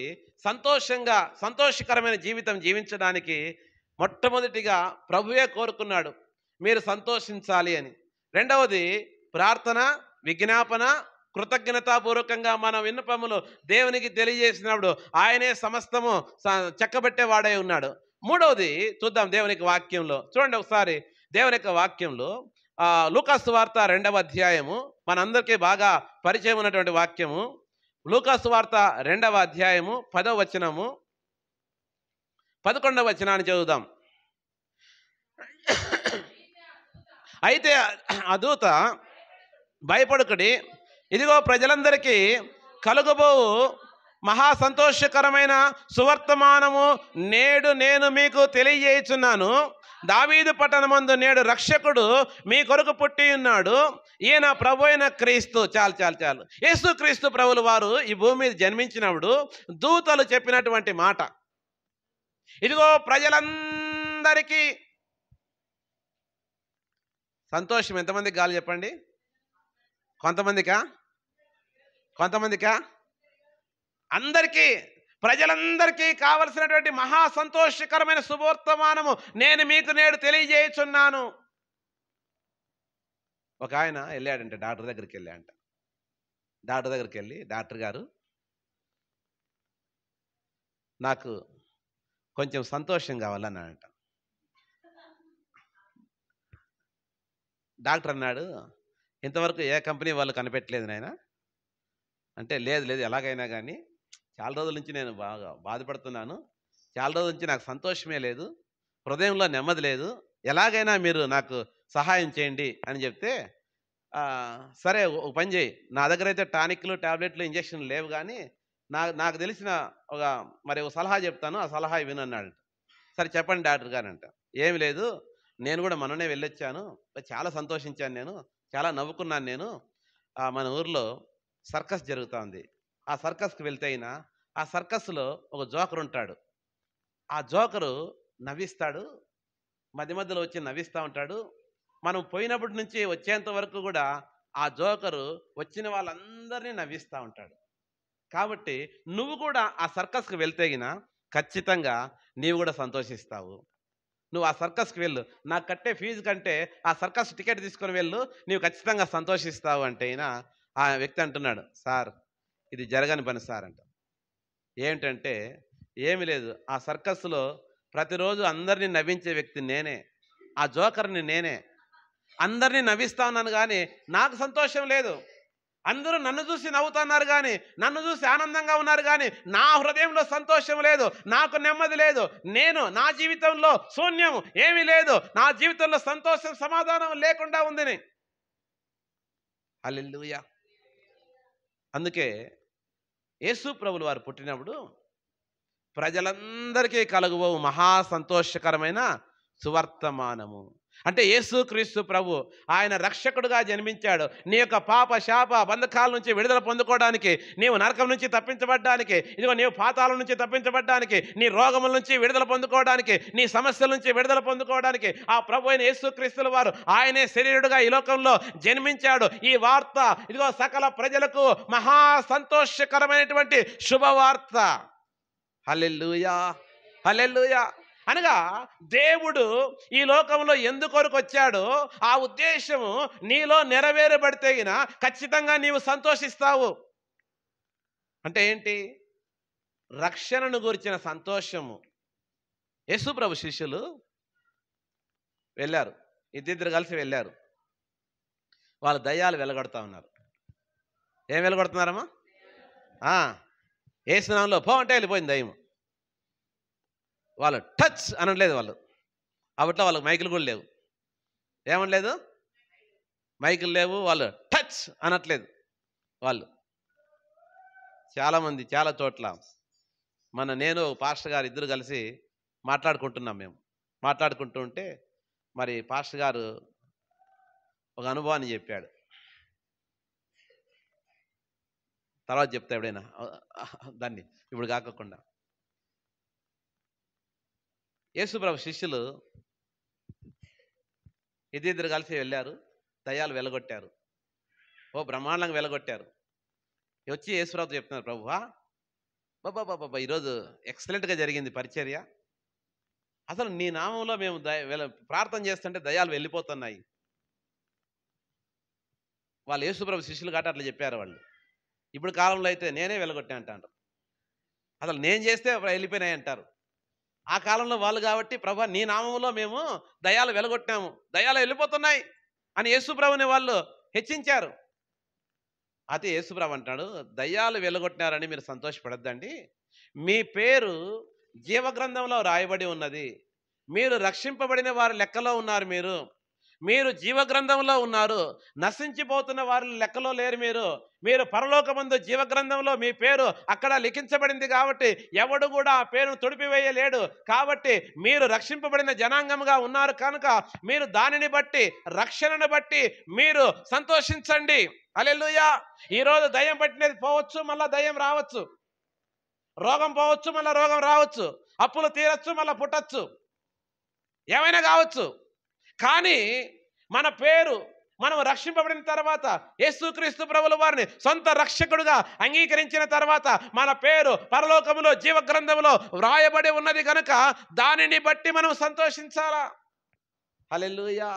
సంతోషకరమైన జీవితం జీవించడానికి మొట్టమొదటిగా ప్రభువే కోరుకున్నాడు మీరు సంతోషించాలి అని. రెండవది ప్రార్థన, విజ్ఞాపన, కృతజ్ఞతాపూర్వకంగా మన విన్నపములు దేవునికి తెలియజేసినప్పుడు ఆయనే సమస్తము చక్కబెట్టే వాడై ఉన్నాడు. మూడవది చూద్దాం దేవునికి వాక్యంలో. చూడండి ఒకసారి దేవుని యొక్క వాక్యంలో లూకాసు సువార్త 2వ అధ్యాయము, మనందరికీ బాగా పరిచయం ఉన్నటువంటి వాక్యము. లూకాసు సువార్త 2వ అధ్యాయము 10వ వచనము 11వ వచనాన్ని చదువుదాం. అయితే ఆ దూత భయపడుకుడి, ఇదిగో ప్రజలందరికీ కలుగబోవు మహా సంతోషకరమైన సువర్తమానము నేడు నేను మీకు తెలియజేయుచున్నాను. దావీదు పట్టణమందు నేడు రక్షకుడు మీ కొరకు పుట్టి ఉన్నాడు. ఈయన ప్రభు అయిన క్రీస్తు. చాలు యేసు క్రీస్తు ప్రభులు వారు ఈ భూమి మీద జన్మించినప్పుడు దూతలు చెప్పినటువంటి మాట, ఇదిగో ప్రజలందరికీ సంతోషం. ఎంతమందికి గాలి చెప్పండి? కొంతమందికా? అందరికీ, ప్రజలందరికీ కావలసినటువంటి మహా సంతోషకరమైన శుభవర్తమానము నేను మీకు నేడు తెలియజేయుచున్నాను. ఒక ఆయన వెళ్ళాడంట, డాక్టర్ దగ్గరికి వెళ్ళాడంట. డాక్టర్ దగ్గరికి వెళ్ళి, డాక్టర్ గారు నాకు కొంచెం సంతోషం కావాలన్నాడంట. డాక్టర్ అన్నాడు, ఇంతవరకు ఏ కంపెనీ వాళ్ళు కనిపెట్టలేదు నాయన అంటే. లేదు ఎలాగైనా కానీ చాలా రోజుల నుంచి నేను బాగా బాధపడుతున్నాను, చాలా రోజుల నుంచి నాకు సంతోషమే లేదు, హృదయంలో నెమ్మది లేదు, ఎలాగైనా మీరు నాకు సహాయం చేయండి అని చెప్తే, సరే ఒక పని చేయి, నా దగ్గర అయితే టానిక్లు, టాబ్లెట్లు, ఇంజక్షన్లు లేవు, కానీ నాకు తెలిసిన ఒక సలహా చెప్తాను, ఆ సలహా వినన్నాడు. సరే చెప్పండి డాక్టర్ గారు అంట. ఏమి లేదు, నేను కూడా మననే వెళ్ళొచ్చాను, చాలా సంతోషించాను, నేను చాలా నవ్వుకున్నాను. నేను మన ఊర్లో సర్కస్ జరుగుతుంది, ఆ సర్కస్కి వెళ్తే అయినా ఆ సర్కస్లో ఒక జోకర్ ఉంటాడు. ఆ జోకరు నవ్విస్తాడు, మధ్య మధ్యలో వచ్చి నవ్విస్తూ ఉంటాడు. మనం పోయినప్పటి నుంచి వచ్చేంత వరకు కూడా ఆ జోకరు వచ్చిన వాళ్ళందరినీ నవ్విస్తూ ఉంటాడు. కాబట్టి నువ్వు కూడా ఆ సర్కస్కి వెళ్తే గినా ఖచ్చితంగా నీవు కూడా సంతోషిస్తావు. నువ్వు ఆ సర్కస్కి వెళ్ళు, నాకు కట్టే ఫీజు కంటే ఆ సర్కస్ టికెట్ తీసుకొని వెళ్ళు, నీవు ఖచ్చితంగా సంతోషిస్తావు అంటే అయినా ఆ వ్యక్తి అంటున్నాడు, సార్ ఇది జరగని పని సార్ అంట. ఏమిటంటే ఏమి లేదు, ఆ సర్కస్లో ప్రతిరోజు అందరినీ నవ్వించే వ్యక్తి నేనే, ఆ జోకర్ని నేనే, అందరినీ నవ్విస్తా ఉన్నాను, కానీ నాకు సంతోషం లేదు. అందరూ నన్ను చూసి నవ్వుతున్నారు, కానీ నన్ను చూసి ఆనందంగా ఉన్నారు, కానీ నా హృదయంలో సంతోషం లేదు, నాకు నెమ్మది లేదు, నా జీవితంలో శూన్యం ఏమీ లేదు, నా జీవితంలో సంతోషం, సమాధానం లేకుండా ఉంది. హల్లెలూయా. అందుకే యేసు ప్రభులు వారు పుట్టినప్పుడు ప్రజలందరికీ కలుగబోవు మహా సంతోషకరమైన సువర్తమానము అంటే యేసు క్రీస్తు ప్రభు ఆయన రక్షకుడుగా జన్మించాడు. నీ యొక్క పాప శాప బంధకాల నుంచి విడుదల పొందుకోవడానికి, నీవు నరకం నుంచి తప్పించబడ్డానికి, ఇదిగో నీవు పాతాళం నుంచి తప్పించబడ్డానికి, నీ రోగముల నుంచి విడుదల పొందుకోవడానికి, నీ సమస్యల నుంచి విడుదల పొందుకోవడానికి ఆ ప్రభు అయిన యేసు క్రీస్తుల వారు ఆయనే శరీరుడుగా ఈ లోకంలో జన్మించాడు. ఈ వార్త ఇదిగో సకల ప్రజలకు మహా సంతోషకరమైనటువంటి శుభవార్త. హల్లెలూయా, హల్లెలూయా. అనగా దేవుడు ఈ లోకంలో ఎందుకొరకు వచ్చాడో ఆ ఉద్దేశము నీలో నెరవేరబడితేగిన ఖచ్చితంగా నీవు సంతోషిస్తావు. అంటే ఏంటి? రక్షణను గురించిన సంతోషము. యేసు ప్రభు శిష్యులు వెళ్ళారు, ఇద్దరు కలిసి వెళ్ళారు. వాళ్ళు దయ్యాలు వెలగొడతా ఉన్నారు. ఏం వెలగొడుతున్నారమ్మా? యేసు నామములో పో అంటే వెళ్ళిపోయింది దయ్యం. వాళ్ళు టచ్ అనట్లేదు, వాళ్ళు అప్పట్లో వాళ్ళకి మైకులు కూడా లేవు, ఏమనలేదు, మైకులు లేవు, వాళ్ళు టచ్ అనట్లేదు. వాళ్ళు చాలామంది చాలా చోట్ల నేను పాస్టర్ గారు ఇద్దరు కలిసి మాట్లాడుకుంటున్నాం. మేము మాట్లాడుకుంటూ ఉంటే మరి పాస్టర్ గారు ఒక అనుభవాన్ని చెప్పాడు. తర్వాత చెప్తా ఎప్పుడైనా దాన్ని, ఇప్పుడు కాకుండా. యేసుప్రభు శిష్యులు ఇద్దరు కలిసి వెళ్ళారు, దయ్యాలు వెలగొట్టారు. బ్రహ్మాండంగా వెలగొట్టారు. వచ్చి యేసుప్రభుతో చెప్తున్నారు, ప్రభువా బాబా ఈరోజు ఎక్సలెంట్గా జరిగింది పరిచర్య. అసలు నీ నామంలో మేము ప్రార్థన చేస్తుంటే దయ్యాలు వెళ్ళిపోతున్నాయి. వాళ్ళు యేసుప్రభు శిష్యులు కాబట్టి అట్లా చెప్పారు వాళ్ళు. ఇప్పుడు కాలంలో అయితే నేనే వెలగొట్టా అంటారు. అసలు నేను చేస్తే వెళ్ళిపోయినాయి అంటారు. ఆ కాలంలో వాళ్ళు కాబట్టి ప్రభు నీ నామంలో మేము దయ్యాలు వెలగొట్టాము, దయ్యాలు వెళ్ళిపోతున్నాయి అని యేసుప్రభుని వాళ్ళు హెచ్చించారు. అయితే యేసుప్రభు అంటాడు, దయ్యాలు వెలగొట్టినారని మీరు సంతోషపడద్దండి. మీ పేరు జీవగ్రంథంలో రాయబడి ఉన్నది. మీరు రక్షింపబడిన వారి లెక్కలో ఉన్నారు. మీరు జీవగ్రంథంలో ఉన్నారు. నశించిపోతున్న వారి లెక్కలో లేరు. మీరు పరలోకమందు జీవగ్రంథంలో మీ పేరు అక్కడ లిఖించబడింది కాబట్టి ఎవడు కూడా ఆ పేరును తొడిపివేయలేడు. కాబట్టి మీరు రక్షింపబడిన జనాంగంగా ఉన్నారు కనుక మీరు దానిని బట్టి, రక్షణను బట్టి మీరు సంతోషించండి. హల్లెలూయా. ఈరోజు దయ్యం పట్టినది పోవచ్చు, మళ్ళా దయ్యం రావచ్చు. రోగం పోవచ్చు, మళ్ళా రోగం రావచ్చు. అప్పులు తీరచ్చు, మళ్ళా పుట్టచ్చు, ఏమైనా కావచ్చు. కానీ మన పేరు మనం రక్షింపబడిన తర్వాత, యేసుక్రీస్తు ప్రభుల వారిని సొంత రక్షకుడుగా అంగీకరించిన తర్వాత మన పేరు పరలోకములో జీవగ్రంథంలో వ్రాయబడి ఉన్నది కనుక దానిని బట్టి మనం సంతోషించాలా. హల్లెలూయా,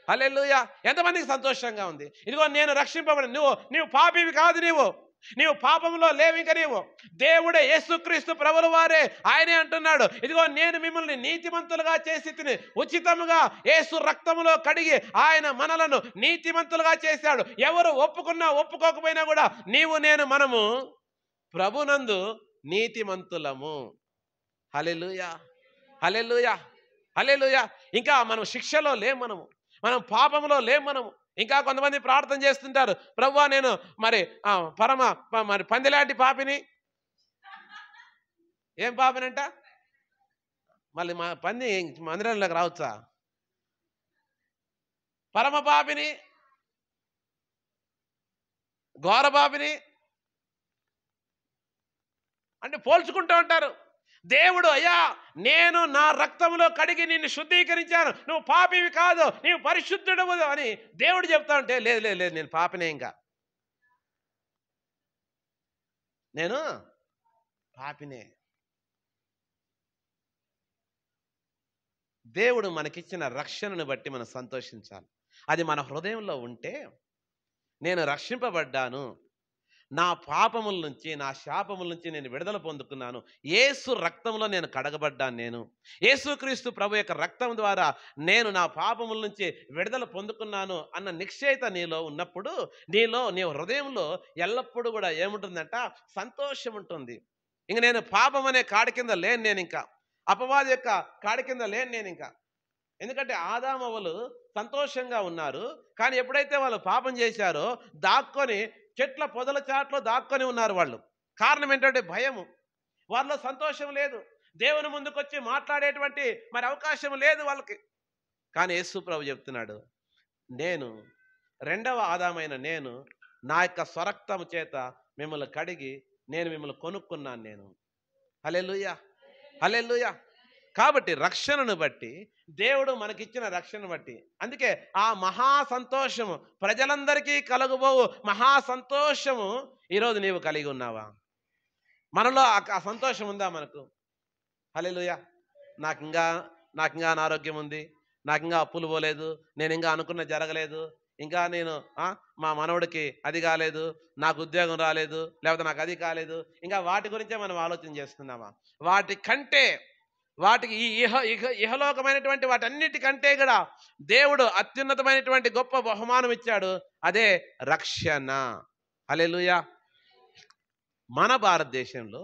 హల్లెలూయా. ఎంతమందికి సంతోషంగా ఉంది? ఇదిగో నేను రక్షింపబడి, నువ్వు పాపివి కాదు, నీవు పాపంలో లేవిక. దేవుడే యేసుక్రీస్తు ప్రభుల వారే ఆయనే అంటున్నాడు, ఇదిగో నేను మిమ్మల్ని నీతిమంతులుగా చేసి తిని ఉచితముగా యేసు రక్తములో కడిగి ఆయన మనలను నీతిమంతులుగా చేశాడు. ఎవరు ఒప్పుకున్నా ఒప్పుకోకపోయినా కూడా మనము ప్రభునందు నీతిమంతులము. హల్లెలూయా, హల్లెలూయా, హల్లెలూయా. ఇంకా మనం శిక్షలో లేం, మనం పాపంలో లేం. ఇంకా కొంతమంది ప్రార్థన చేస్తుంటారు, ప్రభువా నేను మరి పందిలాంటి పాపిని. ఏం పాపినంట? మళ్ళీ మా పంది మందిరంలోకి రావచ్చా? పరమ పాపిని, ఘోర పాపిని అంటే పోల్చుకుంటూ ఉంటారు. దేవుడు, అయ్యా నేను నా రక్తంలో కడిగి నిన్ను శుద్ధీకరించాను, నువ్వు పాపివి కాదు, నీవు పరిశుద్ధుడవు అని దేవుడు చెప్తా ఉంటే, లేదు లేదు లేదు, నేను పాపినే, ఇంకా నేను పాపినే. దేవుడు మనకిచ్చిన రక్షణను బట్టి మనం సంతోషించాలి. అది మన హృదయంలో ఉంటే, నేను రక్షింపబడ్డాను, నా పాపముల నుంచి, నా శాపముల నుంచి నేను విడుదల పొందుకున్నాను, యేసు రక్తంలో నేను కడగబడ్డాను, యేసుక్రీస్తు ప్రభు యొక్క రక్తం ద్వారా నేను నా పాపముల నుంచి విడుదల పొందుకున్నాను అన్న నిశ్చయిత నీలో ఉన్నప్పుడు, నీ హృదయంలో ఎల్లప్పుడూ కూడా ఏముంటుందంట? సంతోషం ఉంటుంది. ఇంక నేను పాపం అనే కాడి కింద లేను, నేను ఇంకా అపవాది యొక్క కాడి కింద లేను నేను ఇంకా. ఎందుకంటే ఆదాము అవ్వలు సంతోషంగా ఉన్నారు, కానీ ఎప్పుడైతే వాళ్ళు పాపం చేశారో దాక్కొని చెట్ల పొదల చాట్లో దాక్కొని ఉన్నారు వాళ్ళు. కారణం ఏంటంటే భయము. వాళ్ళలో సంతోషం లేదు, దేవుని ముందుకొచ్చి మాట్లాడేటువంటి మరి అవకాశం లేదు వాళ్ళకి. కానీ యేసు ప్రభు చెప్తున్నాడు, నేను రెండవ ఆదామైన నేను నా యొక్క స్వరక్తము చేత మిమ్మల్ని కడిగి నేను మిమ్మల్ని కొనుక్కున్నాను. హల్లెలూయా, హల్లెలూయా. కాబట్టి రక్షణను బట్టి, దేవుడు మనకిచ్చిన రక్షణను బట్టి, అందుకే ఆ మహా సంతోషము, ప్రజలందరికీ కలుగుబోవు మహా సంతోషము ఈరోజు నీవు కలిగి ఉన్నావా? మనలో ఆ సంతోషం ఉందా మనకు? హల్లెలూయా. నాకు ఇంకా అనారోగ్యం ఉంది, నాకు ఇంకా అప్పులు పోలేదు, నేను ఇంకా అనుకున్న జరగలేదు, ఇంకా నేను మా మనవడికి అది కాలేదు, నాకు ఉద్యోగం రాలేదు, లేకపోతే నాకు అది కాలేదు, ఇంకా వాటి గురించే మనం ఆలోచన చేస్తున్నామా? వాటికి ఈ ఇహలోకమైనటువంటి వాటన్నిటికంటే కూడా దేవుడు అత్యున్నతమైనటువంటి గొప్ప బహుమానం ఇచ్చాడు, అదే రక్షణ. హల్లెలూయా. మన భారతదేశంలో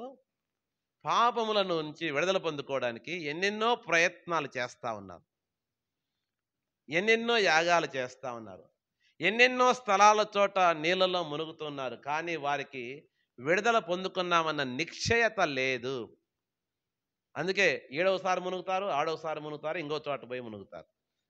పాపముల నుంచి విడుదల పొందుకోవడానికి ఎన్నెన్నో ప్రయత్నాలు చేస్తూ ఉన్నారు, ఎన్నెన్నో యాగాలు చేస్తూ ఉన్నారు. ఎన్నెన్నో స్థలాల చోట నీళ్ళలో మునుగుతున్నారు, కానీ వారికి విడుదల పొందుకున్నామన్న నిశ్చయత లేదు. అందుకే 7వసారి మునుగుతారు, 6వసారి మునుగుతారు, ఇంకో చోట పోయి మునుగుతారు.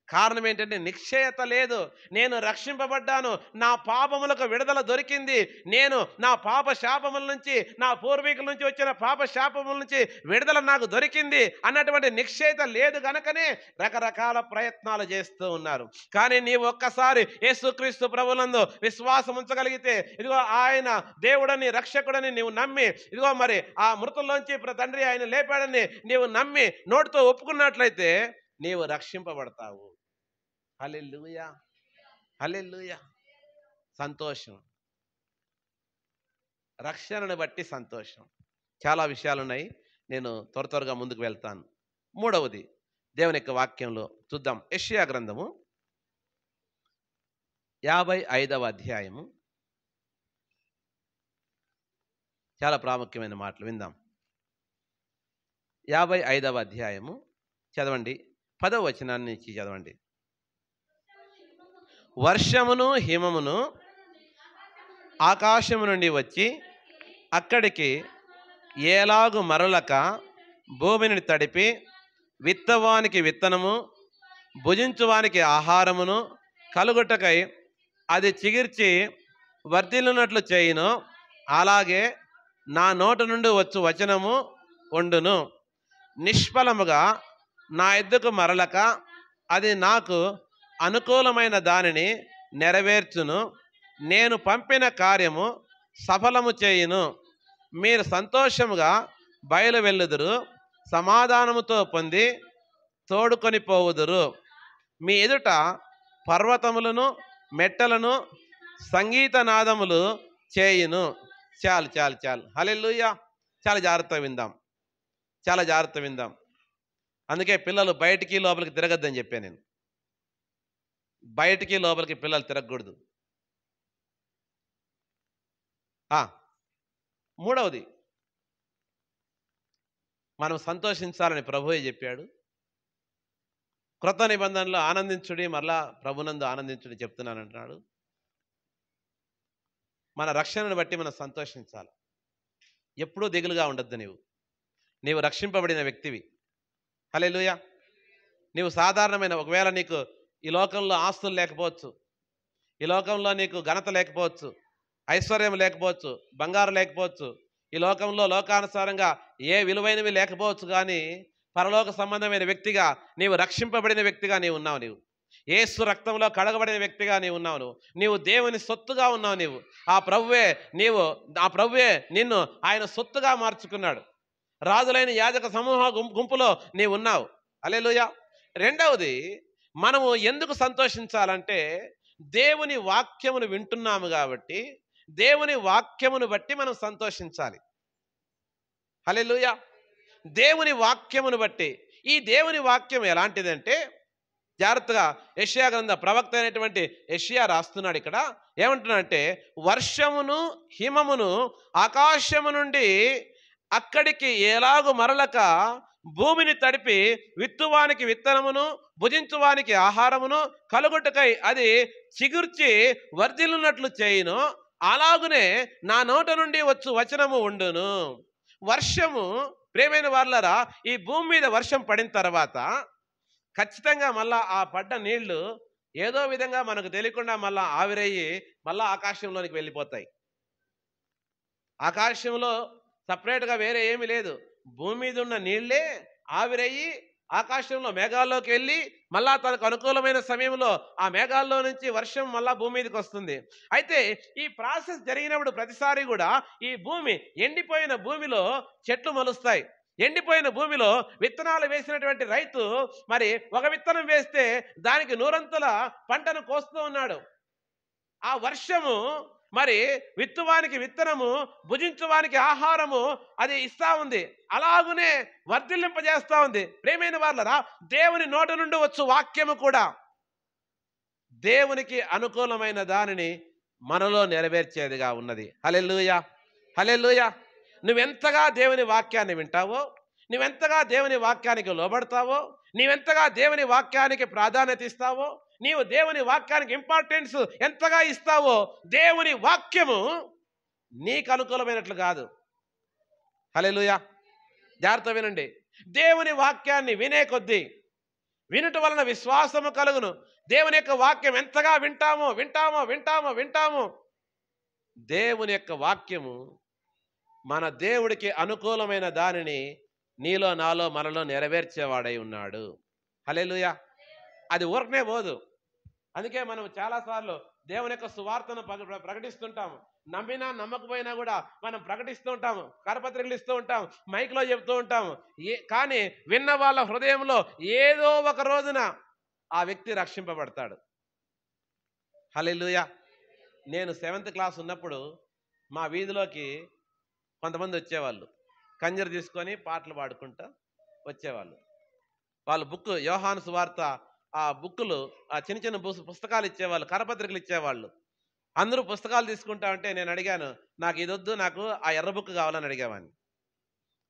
కారణం ఏంటంటే నిశ్చయత లేదు. నేను రక్షింపబడ్డాను, నా పాపములకు విడుదల దొరికింది, నేను నా పాప శాపముల నుంచి, నా పూర్వీకుల నుంచి వచ్చిన పాప శాపముల నుంచి విడుదల నాకు దొరికింది అన్నటువంటి నిశ్చయత లేదు కనుకనే రకరకాల ప్రయత్నాలు చేస్తూ ఉన్నారు. కానీ నీవు ఒక్కసారి యేసుక్రీస్తు ప్రభువునందు విశ్వాసం ఉంచగలిగితే, ఇదిగో ఆయన దేవుడని రక్షకుడని నీవు నమ్మి, ఇదిగో మరి ఆ మృతుల్లోంచి తండ్రి ఆయన లేపాడని నీవు నమ్మి నోటితో ఒప్పుకున్నట్లయితే నీవు రక్షింపబడతావు. హల్లెలూయా, హల్లెలూయా. సంతోషం, రక్షణను బట్టి సంతోషం. చాలా విషయాలు ఉన్నాయి, నేను త్వరగా ముందుకు వెళ్తాను. మూడవది దేవుని యొక్క వాక్యంలో చూద్దాం. యెషయా గ్రంథము 55వ అధ్యాయము. చాలా ప్రాముఖ్యమైన మాటలు విందాం. 55వ అధ్యాయము చదవండి, 10వ వచనాన్ని నుంచి చదవండి. వర్షమును హిమమును ఆకాశము నుండి వచ్చి అక్కడికి ఏలాగు మరలక భూమిని తడిపి విత్తవానికి విత్తనము, భుజించువానికి ఆహారమును కలుగుటకై అది చిగిర్చి వర్ధిల్లునట్లు చేయును, అలాగే నా నోట నుండి వచ్చు వచనము ఉండును. నిష్ఫలముగా నా ఎద్దుకు మరలక అది నాకు అనుకూలమైన దానిని నెరవేర్చును. నేను పంపిన కార్యము సఫలము చేయును. మీరు సంతోషముగా బయలు వెళ్ళుదురు, సమాధానముతో పొంది తోడుకొని పోవుదురు. మీ ఎదుట పర్వతములను మెట్టలను సంగీతనాదములు చేయును. చాలు చాలు చాలు. హల్లెలూయా. చాలా జాగ్రత్తగా విందాం, చాలా జాగ్రత్త విందాం. అందుకే పిల్లలు బయటికి లోపలికి తిరగద్దని చెప్పాను నేను. బయటికి లోపలికి పిల్లలు తిరగకూడదు. మూడవది, మనం సంతోషించాలని ప్రభువే చెప్పాడు. క్రొత్త నిబంధనలో ఆనందించుడి, మరలా ప్రభునందు ఆనందించుడి చెప్తున్నాను అంటున్నాడు. మన రక్షణను బట్టి మనం సంతోషించాలి. ఎప్పుడూ దిగులుగా ఉండద్దు. నీవు రక్షింపబడిన వ్యక్తివి. హల్లెలూయా. నీవు సాధారణమైన, ఒకవేళ నీకు ఈ లోకంలో ఆస్తులు లేకపోవచ్చు, ఈ లోకంలో నీకు ఘనత లేకపోవచ్చు, ఐశ్వర్యం లేకపోవచ్చు, బంగారం లేకపోవచ్చు, ఈ లోకంలో లోకానుసారంగా ఏ విలువైనవి లేకపోవచ్చు, కానీ పరలోక సంబంధమైన వ్యక్తిగా నీవు రక్షింపబడిన వ్యక్తిగా నీవు ఉన్నావు. నీవు యేసు రక్తంలో కడగబడిన వ్యక్తిగా నీవు ఉన్నావు. నీవు దేవుని సొత్తుగా ఉన్నావు. ఆ ప్రభువే నిన్ను ఆయన సొత్తుగా మార్చుకున్నాడు. రాజులైన యాజక సమూహ గుంపులో నీవు ఉన్నావు. హల్లెలూయా. రెండవది, మనము ఎందుకు సంతోషించాలంటే దేవుని వాక్యమును వింటున్నాము కాబట్టి, దేవుని వాక్యమును బట్టి మనం సంతోషించాలి. హల్లెలూయా. దేవుని వాక్యమును బట్టి. ఈ దేవుని వాక్యం ఎలాంటిదంటే, జాగ్రత్తగా యెషయా గ్రంథ ప్రవక్త అయినటువంటి యెషయా రాస్తున్నాడు. ఇక్కడ ఏమంటున్నాడంటే, వర్షమును హిమమును ఆకాశము నుండి అక్కడికి ఎలాగు మరలక భూమిని తడిపి విత్తువానికి విత్తనమును, భుజించువానికి ఆహారమును కలుగుటకై అది చిగుర్చి వర్ధిల్లునట్లు చేయును, అలాగునే నా నోట నుండి వచ్చు వచనము ఉండును. వర్షము, ప్రియమైన వారలారా, ఈ భూమి మీద వర్షం పడిన తర్వాత ఖచ్చితంగా మళ్ళా ఆ పడ్డ నీళ్లు ఏదో విధంగా మనకు తెలియకుండా మళ్ళా ఆవిరయ్యి మళ్ళా ఆకాశంలోనికి వెళ్ళిపోతాయి. ఆకాశంలో సపరేట్గా వేరే ఏమీ లేదు. భూమి మీద ఉన్న నీళ్లే ఆవిరయ్యి ఆకాశంలో మేఘాల్లోకి వెళ్ళి మళ్ళా తనకు అనుకూలమైన సమయంలో ఆ మేఘాల్లో నుంచి వర్షం మళ్ళా భూమి మీదకి వస్తుంది. అయితే ఈ ప్రాసెస్ జరిగినప్పుడు ప్రతిసారి కూడా ఈ భూమి, ఎండిపోయిన భూమిలో చెట్లు మొలుస్తాయి. ఎండిపోయిన భూమిలో విత్తనాలు వేసినటువంటి రైతు మరి ఒక విత్తనం వేస్తే దానికి 100 పంటను కోస్తూ ఉన్నాడు. ఆ వర్షము మరి విత్తువానికి విత్తనము, భుజించువానికి ఆహారము అది ఇస్తా ఉంది. అలాగునే వర్ధిల్లింపజేస్తా ఉంది. ప్రియమైన వారలారా, దేవుని నోట నుండి వచ్చు వాక్యము కూడా దేవునికి అనుకూలమైన దానిని మనలో నెరవేర్చేదిగా ఉన్నది. హల్లెలూయా, హల్లెలూయా. నువ్వెంతగా దేవుని వాక్యాన్ని వింటావో, నువ్వెంతగా దేవుని వాక్యానికి లోబడతావో, నీవెంతగా దేవుని వాక్యానికి ప్రాధాన్యత ఇస్తావో, నీవు దేవుని వాక్యానికి ఇంపార్టెన్స్ ఎంతగా ఇస్తావో దేవుని వాక్యము నీకు అనుకూలమైనట్లు కాదు. హల్లెలూయా. జాగ్రత్త వినండి. దేవుని వాక్యాన్ని వినే కొద్దీ వినుట వలన విశ్వాసము కలుగును. దేవుని యొక్క వాక్యం ఎంతగా వింటామో దేవుని యొక్క వాక్యము మన దేవుడికి అనుకూలమైన దానిని నీలో నాలో మనలో నెరవేర్చేవాడై ఉన్నాడు. హల్లెలూయా. అది ఊరకనే పోదు. అందుకే మనం చాలాసార్లు దేవుని యొక్క సువార్తను ప్రకటిస్తుంటాము. నమ్మినా నమ్మకపోయినా కూడా మనం ప్రకటిస్తూ ఉంటాము, కరపత్రికలు ఇస్తూ ఉంటాము, మైక్లో చెప్తూ ఉంటాము. కానీ విన్న వాళ్ళ హృదయంలో ఏదో ఒక రోజున ఆ వ్యక్తి రక్షింపబడతాడు. హల్లెలూయా. నేను 7th క్లాస్ ఉన్నప్పుడు మా వీధిలోకి కొంతమంది వచ్చేవాళ్ళు, కంజరు తీసుకొని పాటలు పాడుకుంటూ వచ్చేవాళ్ళు. వాళ్ళు బుక్ యోహాను సువార్త ఆ బుక్కులు, ఆ చిన్న చిన్న పుస్తకాలు ఇచ్చేవాళ్ళు, కరపత్రికలు ఇచ్చేవాళ్ళు. అందరూ పుస్తకాలు తీసుకుంటా ఉంటే నేను అడిగాను, నాకు ఇదొద్దు, నాకు ఆ ఎర్ర బుక్ కావాలని అడిగామని.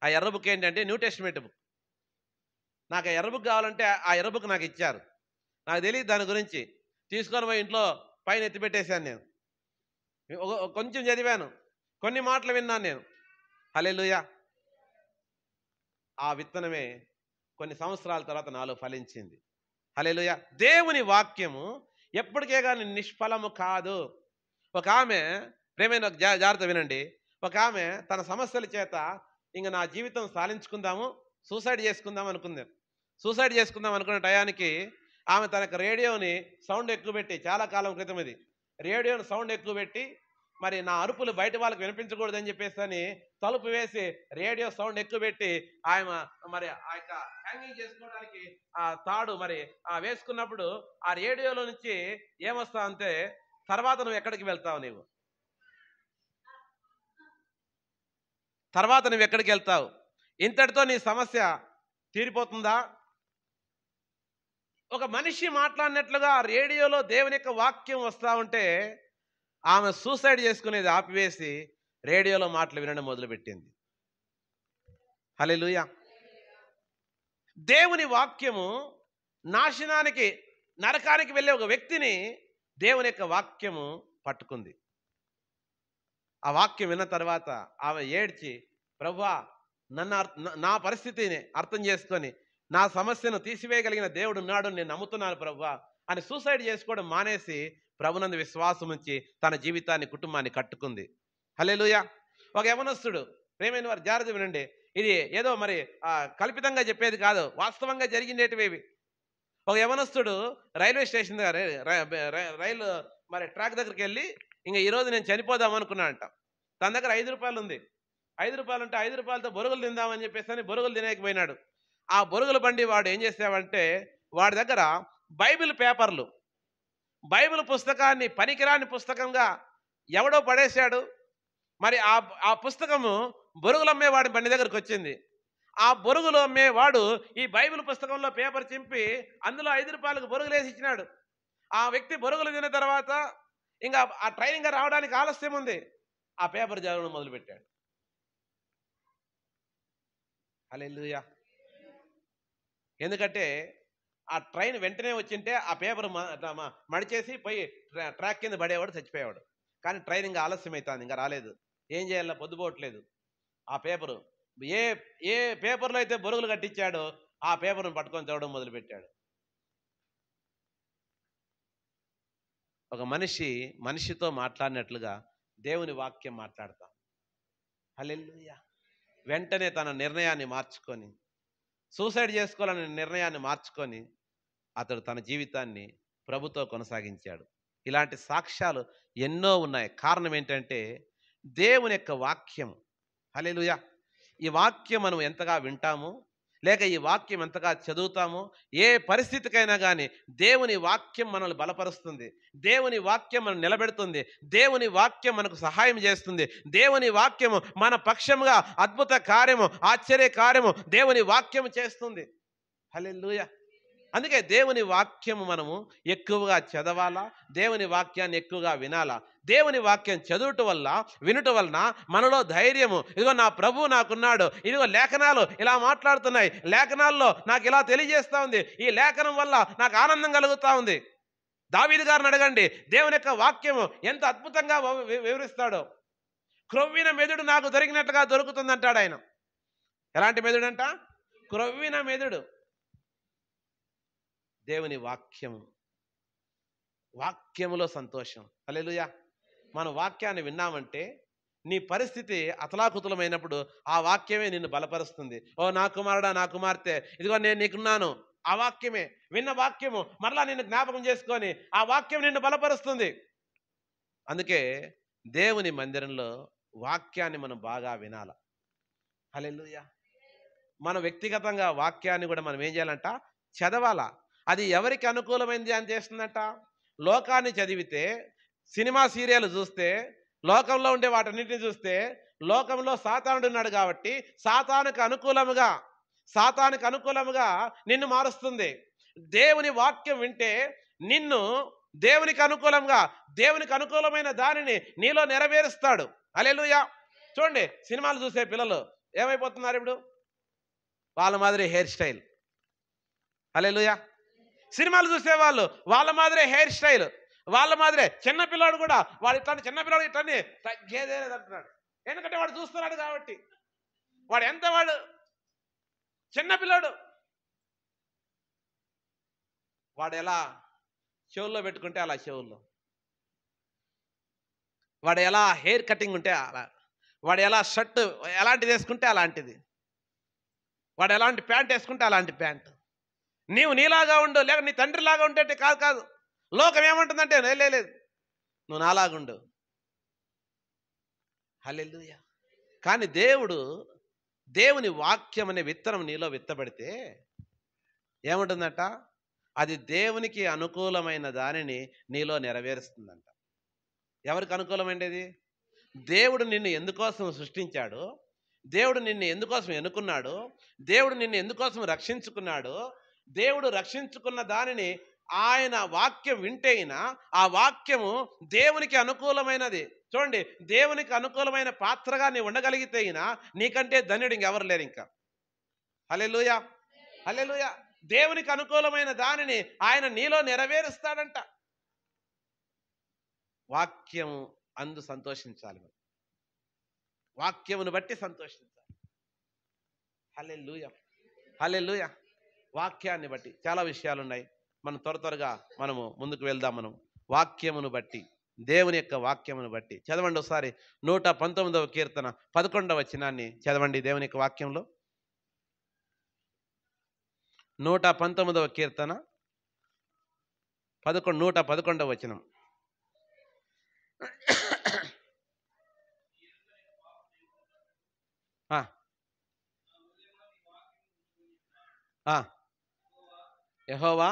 ఆ ఎర్ర బుక్ ఏంటంటే న్యూ టెస్టిమెంట్ బుక్. నాకు ఆ ఎర్ర బుక్ కావాలంటే ఆ ఎర్ర బుక్ నాకు ఇచ్చారు. నాకు తెలియదు దాని గురించి. తీసుకొని పోయి ఇంట్లో పైన ఎత్తిపెట్టేశాను. నేను కొంచెం చదివాను, కొన్ని మాటలు విన్నాను నేను. హల్లెలూయా. ఆ విత్తనమే కొన్ని సంవత్సరాల తర్వాత నాలో ఫలించింది. హల్లెలూయా. దేవుని వాక్యము ఎప్పటికే కానీ నిష్ఫలము కాదు. ఒక ఆమె, ప్రేమైన జాగ్రత్త వినండి, ఒక ఆమె తన సమస్యల చేత ఇంక నా జీవితం సాధించుకుందాము, సూసైడ్ చేసుకుందాం అనుకుంది. సూసైడ్ చేసుకుందాం అనుకునే టయానికి ఆమె తనకు రేడియోని సౌండ్ ఎక్కువ పెట్టి, చాలా కాలం క్రితం ఇది, రేడియోని సౌండ్ ఎక్కువ పెట్టి, మరి నా అరుపులు బయట వాళ్ళకి వినిపించకూడదని చెప్పేసి అని తలుపు వేసి రేడియో సౌండ్ ఎక్కువ పెట్టి ఆయన మరి ఆ యొక్క హ్యాంగింగ్ చేసుకోవడానికి ఆ తాడు మరి వేసుకున్నప్పుడు ఆ రేడియోలో నుంచి ఏమొస్తావు అంటే, తర్వాత నువ్వు ఎక్కడికి వెళ్తావు, తర్వాత నువ్వు ఎక్కడికి వెళ్తావు, ఇంతటితో నీ సమస్య తీరిపోతుందా? ఒక మనిషి మాట్లాడినట్లుగా రేడియోలో దేవుని యొక్క వాక్యం వస్తూ ఉంటే ఆమె సూసైడ్ చేసుకునేది ఆపివేసి రేడియోలో మాటలు వినడం మొదలుపెట్టింది. హల్లెలూయా. దేవుని వాక్యము నాశనానికి, నరకానికి వెళ్ళే ఒక వ్యక్తిని దేవుని యొక్క వాక్యము పట్టుకుంది. ఆ వాక్యం విన్న తర్వాత ఆమె ఏడ్చి, ప్రభువా నా పరిస్థితిని అర్థం చేసుకొని నా సమస్యను తీసివేయగలిగిన దేవుడు ఉన్నాడు, నేను నమ్ముతున్నాను ప్రభువా అని సూసైడ్ చేసుకోవడం మానేసి ప్రభునందు విశ్వాసం ఉంచి తన జీవితాన్ని, కుటుంబాన్ని కట్టుకుంది. హల్లెలూయా. ఒక యవనస్తుడు, ప్రేమైన వారు జాగ్రత్త వినండి, ఇది ఏదో మరి కల్పితంగా చెప్పేది కాదు, వాస్తవంగా జరిగినటివి. ఒక యవనస్తుడు రైల్వే స్టేషన్ దగ్గర రైలు మరి ట్రాక్ దగ్గరికి వెళ్ళి, ఇంకా ఈరోజు నేను చనిపోదాం అనుకున్నాడంట. తన దగ్గర 5 రూపాయలు ఉంది. 5 రూపాయలు ఉంటే 5 రూపాయలతో బొరుగులు తిందామని చెప్పేసి అని బొరుగులు తినేకపోయినాడు. ఆ బొరుగుల బండి వాడు ఏం చేసావంటే, వాడి దగ్గర బైబిల్ పేపర్లు, బైబిల్ పుస్తకాన్ని పనికిరాని పుస్తకంగా ఎవడో పడేశాడు. మరి ఆ పుస్తకము బొరుగులు అమ్మేవాడి బండి దగ్గరకు వచ్చింది. ఆ బొరుగులు అమ్మేవాడు ఈ బైబిల్ పుస్తకంలో పేపర్ చింపి అందులో 5 రూపాయలకు బొరుగులు వేసి ఇచ్చినాడు. ఆ వ్యక్తి బొరుగులు తిన్న తర్వాత ఇంకా ఆ ట్రైనింగ్ రావడానికి ఆలస్యం ఉంది, ఆ పేపర్ చదవడం మొదలుపెట్టాడు. హల్లెలూయా. ఎందుకంటే ఆ ట్రైన్ వెంటనే వచ్చింటే ఆ పేపర్ మడిచేసి పోయి ట్రాక్ కింద పడేవాడు, చచ్చిపోయేవాడు. కానీ ట్రైన్ ఇంకా ఆలస్యం అవుతుంది, ఇంకా రాలేదు. ఏం చేయాల, పొద్దుపోవట్లేదు. ఆ పేపరు ఏ పేపర్లో అయితే బొరుగులు కట్టించాడో ఆ పేపర్ను పట్టుకొని చదవడం మొదలుపెట్టాడు. ఒక మనిషితో మాట్లాడినట్లుగా దేవుని వాక్యం మాట్లాడతాం. హల్లెలూయా. వెంటనే తన నిర్ణయాన్ని మార్చుకొని, సూసైడ్ చేసుకోవాలనే నిర్ణయాన్ని మార్చుకొని అతడు తన జీవితాన్ని ప్రభుతో కొనసాగించాడు. ఇలాంటి సాక్ష్యాలు ఎన్నో ఉన్నాయి. కారణం ఏంటంటే దేవుని యొక్క వాక్యం. హల్లెలూయా. ఈ వాక్యం మనం ఎంతగా వింటామో, లేక ఈ వాక్యం ఎంతగా చదువుతామో, ఏ పరిస్థితికైనా కానీ దేవుని వాక్యం మనల్ని బలపరుస్తుంది, దేవుని వాక్యం మనం నిలబెడుతుంది, దేవుని వాక్యం మనకు సహాయం చేస్తుంది, దేవుని వాక్యము మన పక్షముగా అద్భుత కార్యము, ఆశ్చర్య కార్యము దేవుని వాక్యము చేస్తుంది. హల్లెలూయా. అందుకే దేవుని వాక్యము మనము ఎక్కువగా చదవాలా, దేవుని వాక్యాన్ని ఎక్కువగా వినాలా. దేవుని వాక్యం చదువుట వల్ల, వినుట వలన మనలో ధైర్యము, ఇదిగో నా ప్రభువు నాకున్నాడు, ఇదిగో లేఖనాలు ఇలా మాట్లాడుతున్నాయి, లేఖనాల్లో నాకు ఇలా తెలియజేస్తూ ఉంది, ఈ లేఖనం వల్ల నాకు ఆనందం కలుగుతూ ఉంది. దావీదు గారిని అడగండి, దేవుని యొక్క వాక్యము ఎంత అద్భుతంగా వివరిస్తాడో. క్రొవ్విన మెదుడు నాకు దొరికినట్లుగా దొరుకుతుందంటాడు ఆయన. ఎలాంటి మెదుడంట? క్రొవ్విన మెదుడు. దేవుని వాక్యము, వాక్యములో సంతోషం. హల్లెలూయా. మన వాక్యాన్ని విన్నామంటే నీ పరిస్థితి అతలాకుతలమైనప్పుడు ఆ వాక్యమే నిన్ను బలపరుస్తుంది. ఓ నా కుమారుడా, నా కుమార్తె, ఇదిగో నేను నీకున్నాను. ఆ వాక్యమే, విన్న వాక్యము మరలా నిన్ను జ్ఞాపకం చేసుకొని ఆ వాక్యం నిన్ను బలపరుస్తుంది. అందుకే దేవుని మందిరంలో వాక్యాన్ని మనం బాగా వినాల. హల్లెలూయా. మన వ్యక్తిగతంగా వాక్యాన్ని కూడా మనం ఏం చేయాలంట? చదవాలా. అది ఎవరికి అనుకూలమైంది అని చేస్తుందంట? లోకాన్ని చదివితే, సినిమా సీరియల్ చూస్తే, లోకంలో ఉండే వాటన్నిటిని చూస్తే, లోకంలో సాతానుడు ఉన్నాడు కాబట్టి సాతానుకు అనుకూలముగా నిన్ను మారుస్తుంది. దేవుని వాక్యం వింటే నిన్ను దేవునికి అనుకూలమైన దానిని నీలో నెరవేరుస్తాడు. హల్లెలూయా. చూడండి, సినిమాలు చూసే పిల్లలు ఏమైపోతున్నారు ఇప్పుడు? వాళ్ళ మాదిరి హెయిర్ స్టైల్. హల్లెలూయా. సినిమాలు చూసేవాళ్ళు వాళ్ళ మాదిరే హెయిర్ స్టైల్, వాళ్ళ మాదిరే. చిన్నపిల్లాడు కూడా వాడు ఇట్లాంటి చిన్నపిల్లాడు ఇట్లాంటి తగ్గేదే లేదంటున్నాడు. ఎందుకంటే వాడు చూస్తున్నాడు కాబట్టి. వాడు చిన్నపిల్లాడు, వాడు ఎలా చెవుల్లో పెట్టుకుంటే అలా చెవుల్లో, వాడు ఎలా హెయిర్ కటింగ్ ఉంటే అలా, వాడు ఎలా షర్ట్ ఎలాంటిది వేసుకుంటే అలాంటిది, వాడు ఎలాంటి ప్యాంట్ వేసుకుంటే అలాంటి ప్యాంటు. నీవు నీలాగా ఉండు, లేక నీ తండ్రిలాగా ఉంటే కాదు. లోకం ఏమంటుందంటే లేదు, నువ్వు నాలాగుండు. హల్లెలూయా. కానీ దేవుని వాక్యం అనే విత్తనం నీలో విత్తబడితే ఏముంటుందంట? అది దేవునికి అనుకూలమైన దానిని నీలో నెరవేరుస్తుందంట. ఎవరికి అనుకూలమైనది? దేవుడు నిన్ను ఎందుకోసం సృష్టించాడు, దేవుడు నిన్ను ఎందుకోసం ఎన్నుకున్నాడు, దేవుడు నిన్ను ఎందుకోసం రక్షించుకున్నాడు, దేవుడు రక్షించుకున్న దానిని ఆయన వాక్యం వింటేనా ఆ వాక్యము దేవునికి అనుకూలమైనది. చూడండి, దేవునికి అనుకూలమైన పాత్రగా నీ ఉండగలిగితే నీకంటే ధన్యుడు ఇంకెవరు లేరు ఇంకా. హల్లెలూయా. హల్లెలూయా. దేవునికి అనుకూలమైన దానిని ఆయన నీలో నెరవేరుస్తాడంట. వాక్యము అందు సంతోషించాలి, వాక్యమును బట్టి సంతోషించాలి. హల్లెలూయా. హల్లెలూయా. వాక్యాన్ని బట్టి చాలా విషయాలు ఉన్నాయి. మనం త్వరగా మనము ముందుకు వెళ్దాం. మనం వాక్యమును బట్టి, దేవుని యొక్క వాక్యమును బట్టి చదవండి ఒకసారి. 119వ కీర్తన 11వ వచనాన్ని చదవండి. దేవుని యొక్క వాక్యంలో 119వ కీర్తన 111వ వచనం. యెహోవా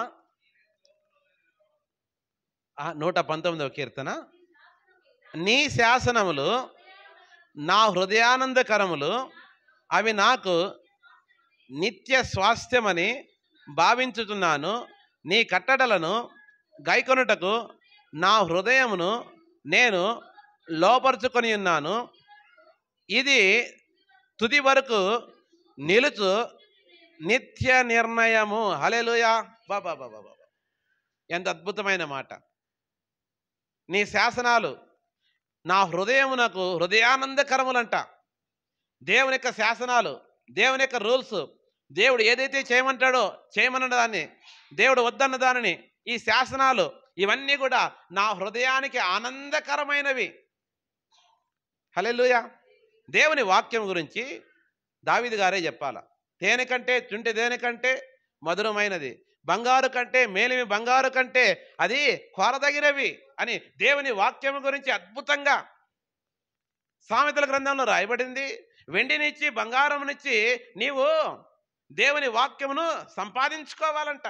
119వ కీర్తన, నీ శాసనములు నా హృదయానందకరములు, అవి నాకు నిత్య స్వాస్థ్యమని భావించుతున్నాను. నీ కట్టడలను గైకొనుటకు నా హృదయమును నేను లోపరుచుకొని ఉన్నాను. ఇది తుది వరకు నిలుచు నిత్య నిర్ణయము. హల్లెలూయా. బాబా బాబా బాబా, ఎంత అద్భుతమైన మాట. నీ శాసనాలు నా హృదయమునకు హృదయానందకరములంట. దేవుని యొక్క శాసనాలు, దేవుని యొక్క రూల్స్, దేవుడు ఏదైతే చేయమంటాడో చేయమన్న దాన్ని, దేవుడు వద్దన్న దానిని, ఈ శాసనాలు ఇవన్నీ కూడా నా హృదయానికి ఆనందకరమైనవి. హల్లెలూయా. దేవుని వాక్యం గురించి దావీదు గారే చెప్పాల. తేనె కంటే చుంటి తేనె కంటే మధురమైనది, బంగారు కంటే మేలిమి బంగారు కంటే అది కోరదగినవి అని దేవుని వాక్యం గురించి అద్భుతంగా సామెతల గ్రంథంలో రాయబడింది. వెండినిచ్చి బంగారమునిచ్చి నీవు దేవుని వాక్యమును సంపాదించుకోవాలంట.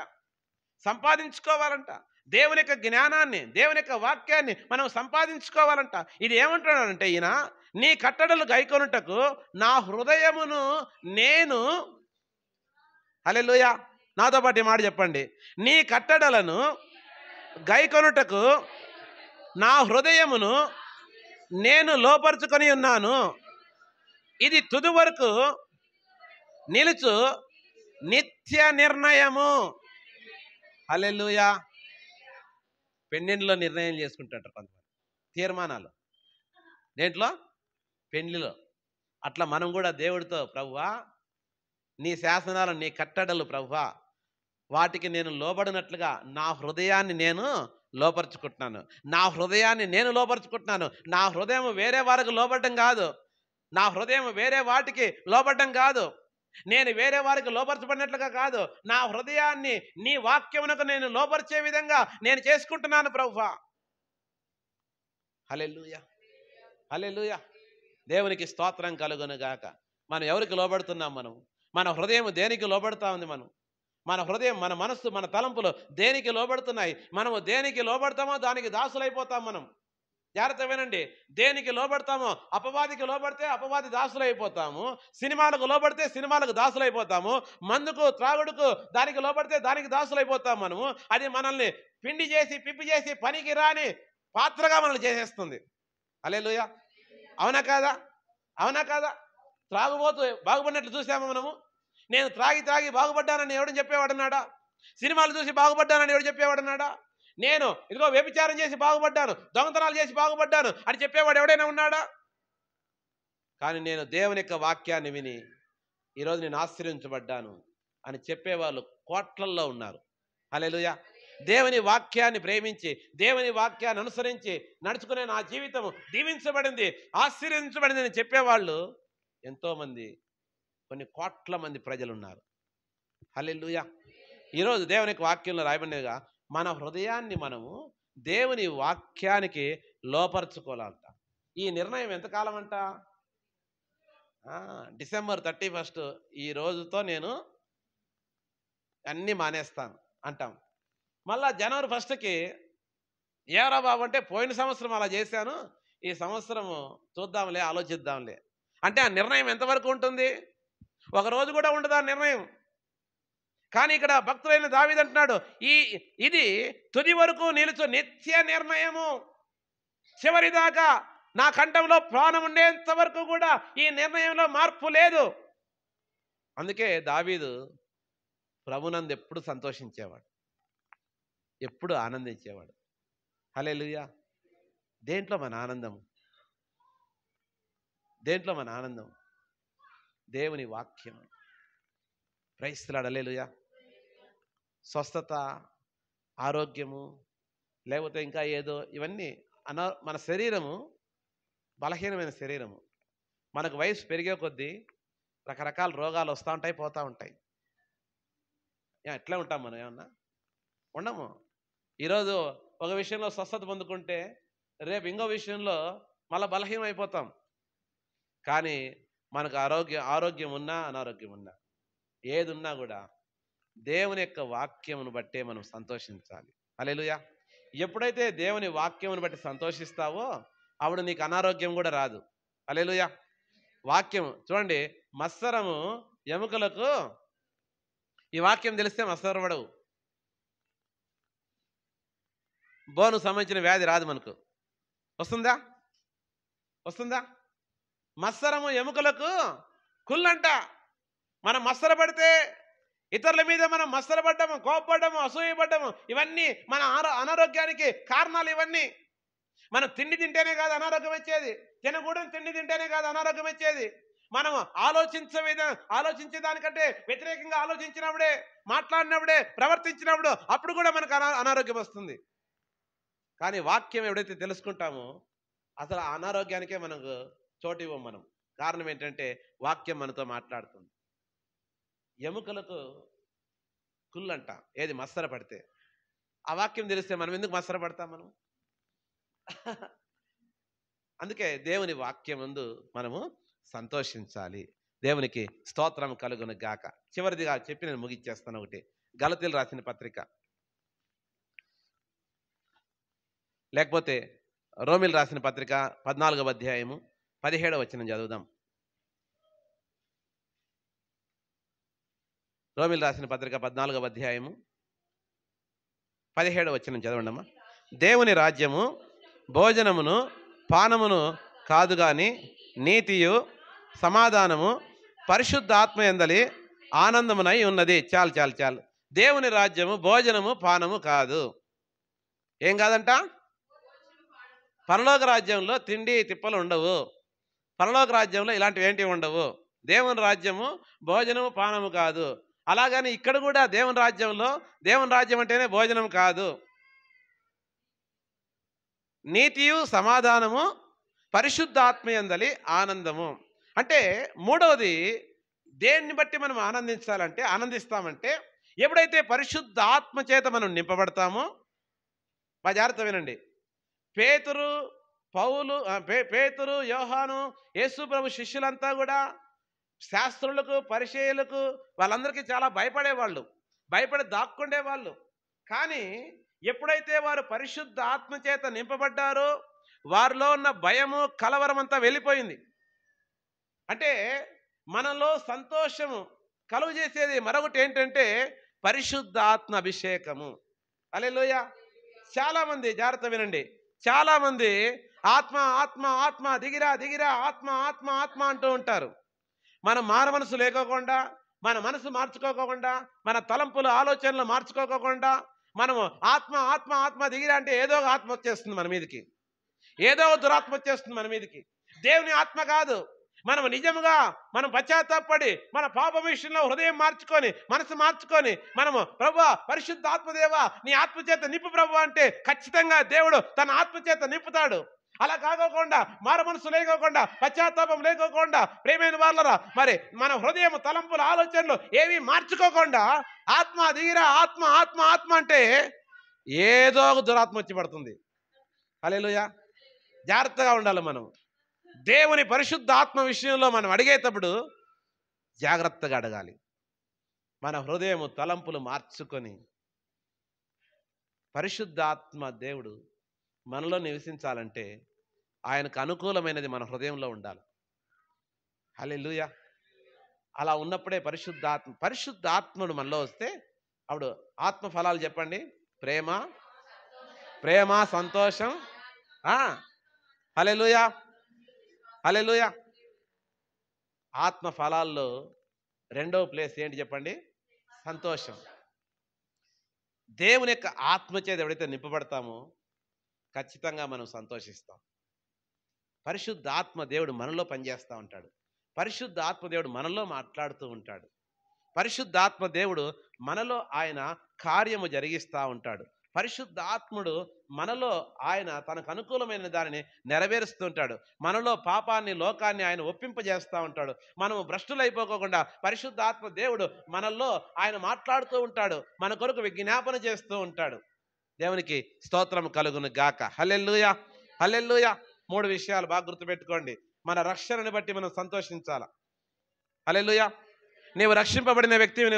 దేవుని యొక్క జ్ఞానాన్ని, దేవుని యొక్క వాక్యాన్ని మనం సంపాదించుకోవాలంట. ఇది ఏమంటున్నాడంటే ఈయన, నీ కట్టడలు గైకొనుటకు నా హృదయమును నేను, హల్లెలూయా, నాతో పాటు మాట చెప్పండి, నీ కట్టడలను గైకొనుటకు నా హృదయమును నేను లోపరుచుకొని ఉన్నాను. ఇది తుది వరకు నిలుచు నిత్య నిర్ణయము. హల్లెలూయా. పెళ్ళిలో నిర్ణయం చేసుకుంటారు కొంతమంది, తీర్మానాలు దేంట్లో, పెళ్లిలో. అట్లా మనం కూడా దేవుడితో, ప్రభువా నీ శాసనాలు, నీ కట్టడలు ప్రభువా, వాటికి నేను లోబడినట్లుగా నా హృదయాన్ని నేను లోపరుచుకుంటున్నాను, నా హృదయాన్ని నేను లోపరుచుకుంటున్నాను. నా హృదయం వేరే వారికి లోబడటం కాదు, నా హృదయం వేరే వాటికి లోబడటం కాదు, నేను వేరే వారికి లోపరచబడినట్లుగా కాదు, నా హృదయాన్ని నీ వాక్యమునకు నేను లోపరిచే విధంగా నేను చేసుకుంటున్నాను ప్రభువా. హల్లెలూయా, హల్లెలూయా. దేవునికి స్తోత్రం కలుగును గాక. మనం ఎవరికి లోబడుతున్నాం? మన హృదయం దేనికి లోబడుతా ఉంది? మన హృదయం, మన మనస్సు, మన తలంపులు దేనికి లోబడుతున్నాయి? మనము దేనికి లోబడతామో దానికి దాసులైపోతాం. మనం జాగ్రత్త వినండి. దేనికి లోబడతామో, అపవాదికి లోబడితే అపవాది దాసులైపోతాము, సినిమాలకు లోబడితే సినిమాలకు దాసులైపోతాము, మందుకు త్రాగుడుకు దానికి లోబడితే దానికి దాసులైపోతాం. మనము అది మనల్ని పిండి చేసి పిప్పి చేసి పనికి రాని పాత్రగా మనల్ని చేసేస్తుంది. హల్లెలూయా. అవునా కాదా? అవునా కాదా? త్రాగుబోతూ బాగుపడినట్లు చూసామా మనము? నేను త్రాగి బాగుపడ్డానని ఎవడని చెప్పేవాడన్నాడా? సినిమాలు చూసి బాగుపడ్డానని ఎవడు చెప్పేవాడన్నాడా? నేను ఇదిగో వ్యభిచారం చేసి బాగుపడ్డాను, దొంగతనాలు చేసి బాగుపడ్డాను అని చెప్పేవాడు ఎవడైనా ఉన్నాడా? కానీ నేను దేవుని యొక్క వాక్యాన్ని విని ఈరోజు నేను ఆశ్రయించబడ్డాను అని చెప్పేవాళ్ళు కోట్లల్లో ఉన్నారు. హల్లెలూయా. దేవుని వాక్యాన్ని ప్రేమించి, దేవుని వాక్యాన్ని అనుసరించి నడుచుకునే నా జీవితము దీవించబడింది, ఆశీర్వదించబడింది అని చెప్పేవాళ్ళు ఎంతోమంది, కొన్ని కోట్ల మంది ప్రజలు ఉన్నారు. హల్లెలూయా. ఈరోజు దేవుని వాక్యంలో రాయబడినదిగా మన హృదయాన్ని మనము దేవుని వాక్యానికి లోపరుచుకోవాలంట. ఈ నిర్ణయం ఎంతకాలం అంట? డిసెంబర్ 31 ఈ రోజుతో నేను అన్నీ మానేస్తాను అంటాం. మళ్ళా జనవరి 1కి ఏరా బాబు అంటే, పోయిన సంవత్సరం అలా చేశాను, ఈ సంవత్సరము చూద్దాంలే, ఆలోచిద్దాంలే అంటే ఆ నిర్ణయం ఎంతవరకు ఉంటుంది? ఒక రోజు కూడా ఉండదు ఆ నిర్ణయం. కానీ ఇక్కడ భక్తులైన దావీదు అంటున్నాడు, ఇది తుది వరకు నిలుచు నిత్య నిర్ణయము, చివరిదాకా నా కంఠంలో ప్రాణం ఉండేంత వరకు కూడా ఈ నిర్ణయంలో మార్పు లేదు. అందుకే దావీదు ప్రభునందు ఎప్పుడు సంతోషించేవాడు, ఎప్పుడు ఆనందించేవాడు. హల్లెలూయా. దేంట్లో మన ఆనందం? దేంట్లో మన ఆనందం? దేవుని వాక్యం. Praise the Lord. హల్లెలూయా. స్వస్థత, ఆరోగ్యము, లేకపోతే ఇంకా ఏదో, ఇవన్నీ మన శరీరము బలహీనమైన శరీరము. మనకు వయసు పెరిగే కొద్దీ రకరకాల రోగాలు వస్తూ ఉంటాయి, పోతూ ఉంటాయి. ఎట్లా ఉంటాం మనం? ఏమన్నా ఉండము. ఈరోజు ఒక విషయంలో స్వస్థత పొందుకుంటే రేపు ఇంకో విషయంలో మళ్ళీ బలహీనం అయిపోతాం. కానీ మనకు ఆరోగ్యం ఉన్నా అనారోగ్యం ఉన్నా ఏది ఉన్నా కూడా దేవుని యొక్క వాక్యమును బట్టే మనం సంతోషించాలి. హల్లెలూయా. ఎప్పుడైతే దేవుని వాక్యమును బట్టి సంతోషిస్తావో అప్పుడు నీకు అనారోగ్యం కూడా రాదు. హల్లెలూయా. వాక్యం చూడండి, మత్సరము ఎముకలకు, ఈ వాక్యం తెలిస్తే మత్సరపడవు. బోను సంబంధించిన వ్యాధి రాదు మనకు. వస్తుందా? మత్సరము ఎముకలకు కుళ్ళంట. మనం మత్సరపడితే ఇతరుల మీద మనం మత్సరపడ్డము, కోపపడ్డము, అసూయపడ్డము, ఇవన్నీ మన అనారోగ్యానికి కారణాలు. ఇవన్నీ మనం తిండి తింటేనే కాదు అనారోగ్యం వచ్చేది, తినకూడని తిండి తింటేనే కాదు అనారోగ్యం వచ్చేది. మనం ఆలోచించే దానికంటే వ్యతిరేకంగా ఆలోచించినప్పుడే, మాట్లాడినప్పుడే, ప్రవర్తించినప్పుడు అప్పుడు కూడా మనకు అనారోగ్యం వస్తుంది. కానీ వాక్యం ఎవడైతే తెలుసుకుంటామో అసలు ఆ అనారోగ్యానికే మనకు చోటు ఇవ్వం మనం. కారణం ఏంటంటే వాక్యం మనతో మాట్లాడుతుంది. ఎముకలకు కుళ్ళంట, ఏది? మత్సరపడితే. ఆ వాక్యం తెలిస్తే మనం ఎందుకు మత్సరపడతాం? మనం అందుకే దేవుని వాక్యం ముందు మనము సంతోషించాలి. దేవునికి స్తోత్రం కలుగును గాక. చివరిదిగా చెప్పి నేను ముగిచ్చేస్తాను. ఒకటి గలతీయులు రాసిన పత్రిక, లేకపోతే రోమిలు రాసిన పత్రిక 14వ అధ్యాయము 17వ వచనం చదువుదాం. రోమిలు రాసిన పత్రిక 14వ అధ్యాయము 17వ వచనం చదవండమ్మా. దేవుని రాజ్యము భోజనమును పానమును కాదు గాని నీతియు సమాధానము పరిశుద్ధాత్మ యందలి ఆనందమునై ఉన్నది. చాలు. దేవుని రాజ్యము భోజనము పానము కాదు. ఏం కాదంట? పరలోక రాజ్యంలో తిండి తిప్పలు ఉండవు. పరలోక రాజ్యంలో ఇలాంటివి ఏంటివి ఉండవు. దేవుని రాజ్యము భోజనము పానము కాదు. అలాగని ఇక్కడ కూడా దేవుని రాజ్యంలో, దేవుని రాజ్యం అంటేనే భోజనం కాదు. నీతియు సమాధానము పరిశుద్ధాత్మయందలి ఆనందము. అంటే మూడవది, దేన్ని బట్టి మనం ఆనందిస్తామంటే ఎప్పుడైతే పరిశుద్ధ ఆత్మ చేత మనం నింపబడతామో, మా జాగ్రత్త వినండి. పేతురు, పౌలు, పేతురు, యోహాను, యేసు ప్రభు శిష్యులంతా కూడా శాస్త్రులకు, పరిచయులకు, వాళ్ళందరికీ చాలా భయపడేవాళ్ళు, భయపడి దాక్కుండేవాళ్ళు. కానీ ఎప్పుడైతే వారు పరిశుద్ధ ఆత్మ చేత నింపబడ్డారో వారిలో ఉన్న భయము, కలవరం అంతా వెళ్ళిపోయింది. అంటే మనలో సంతోషము కలుగు చేసేది మరొకటి ఏంటంటే పరిశుద్ధ ఆత్మ అభిషేకము. హల్లెలూయా. చాలా మంది, జాగ్రత్త వినండి, చాలా మంది ఆత్మ ఆత్మ ఆత్మ దిగిరా దిగిరా ఆత్మ ఆత్మ ఆత్మ అంటూ ఉంటారు. మన మారు మనసు లేకోకుండా, మన మనసు మార్చుకోకుండా, మన తలంపులు ఆలోచనలు మార్చుకోకుండా మనము ఆత్మ ఆత్మ ఆత్మ దిగిరా అంటే ఏదో ఒక ఆత్మ వచ్చేస్తుంది మన మీదకి, ఏదో ఒక దురాత్మ వచ్చేస్తుంది మన మీదకి. దేవుని ఆత్మ కాదు. మనం నిజంగా మనం పశ్చాత్తాపడి మన పాప విషయంలో హృదయం మార్చుకొని, మనసు మార్చుకొని మనము ప్రభువా పరిశుద్ధ ఆత్మదేవా నీ ఆత్మచేత నింపు ప్రభువా అంటే ఖచ్చితంగా దేవుడు తన ఆత్మచేత నింపుతాడు. అలా కాకోకుండా, మారు మనసు లేకోకుండా, పశ్చాత్తాపం లేకోకుండా, ప్రేమైన వాళ్ళరా మరి మన హృదయం, తలంపుల ఆలోచనలు ఏవి మార్చుకోకుండా ఆత్మ దిగిరా ఆత్మ ఆత్మ ఆత్మ అంటే ఏదో ఒక దురాత్మ వచ్చి పడుతుంది. హల్లెలూయా. జాగ్రత్తగా ఉండాలి మనం. దేవుని పరిశుద్ధ ఆత్మ విషయంలో మనం అడిగేటప్పుడు జాగ్రత్తగా అడగాలి. మన హృదయము, తలంపులు మార్చుకొని పరిశుద్ధ ఆత్మ దేవుడు మనలో నివసించాలంటే ఆయనకు అనుకూలమైనది మన హృదయంలో ఉండాలి. హల్లెలూయా. అలా ఉన్నప్పుడే పరిశుద్ధ ఆత్మను మనలో వస్తే అప్పుడు ఆత్మ ఫలాలు చెప్పండి. ప్రేమ, ప్రేమ, సంతోషం. హల్లెలూయా, హల్లెలూయా. ఆత్మ ఫలాల్లో రెండవ ప్లేస్ ఏంటి చెప్పండి? సంతోషం. దేవుని యొక్క ఆత్మచేత ఎవడైతే నింపబడతామో ఖచ్చితంగా మనం సంతోషిస్తాం. పరిశుద్ధ ఆత్మ దేవుడు మనలో పనిచేస్తూ ఉంటాడు. పరిశుద్ధ ఆత్మ దేవుడు మనలో మాట్లాడుతూ ఉంటాడు. పరిశుద్ధ ఆత్మ దేవుడు మనలో ఆయన కార్యము జరిగిస్తూ ఉంటాడు. పరిశుద్ధ ఆత్ముడు మనలో ఆయన తనకు అనుకూలమైన దానిని నెరవేరుస్తూ ఉంటాడు. మనలో పాపాన్ని, లోకాన్ని ఆయన ఒప్పింపజేస్తూ ఉంటాడు. మనము భ్రష్టులైపోకుండా పరిశుద్ధ ఆత్మ దేవుడు మనల్లో ఆయన మాట్లాడుతూ ఉంటాడు, మన కొరకు విజ్ఞాపన చేస్తూ ఉంటాడు. దేవునికి స్తోత్రం కలుగును గాక. హల్లెలూయా, హల్లెలూయా. 3 విషయాలు బాగా గుర్తుపెట్టుకోండి. మన రక్షణని బట్టి మనం సంతోషించాలి. హల్లెలూయా. నీవు రక్షింపబడిన వ్యక్తివి.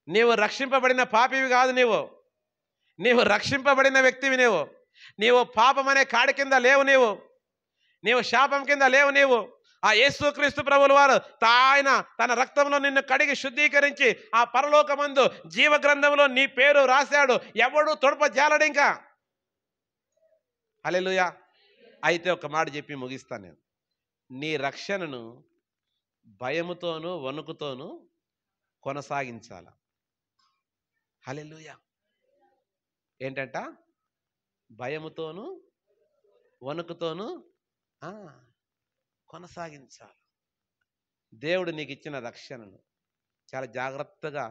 నీవు రక్షింపబడిన పాపివి కాదు. నీవు రక్షింపబడిన వ్యక్తివి. నీవు పాపం అనే కాడి కింద లేవు. నీవు శాపం కింద లేవు. ఆ యేసుక్రీస్తు ప్రభువుల వారు ఆయన తన రక్తంలో నిన్ను కడిగి శుద్ధీకరించి ఆ పరలోకమందు జీవ గ్రంథంలో నీ పేరు రాశాడు. ఎవడు తొడపజాలడు ఇంకా. హల్లెలూయా. అయితే ఒక మాట చెప్పి ముగిస్తాను నేను. నీ రక్షణను భయముతోనూ వణుకుతోనూ కొనసాగించాల. హల్లెలూయా. ఏంటంట? భయముతోనూ వణుకుతోనూ కొనసాగించాలి. దేవుడు నీకు ఇచ్చిన రక్షణను చాలా జాగ్రత్తగా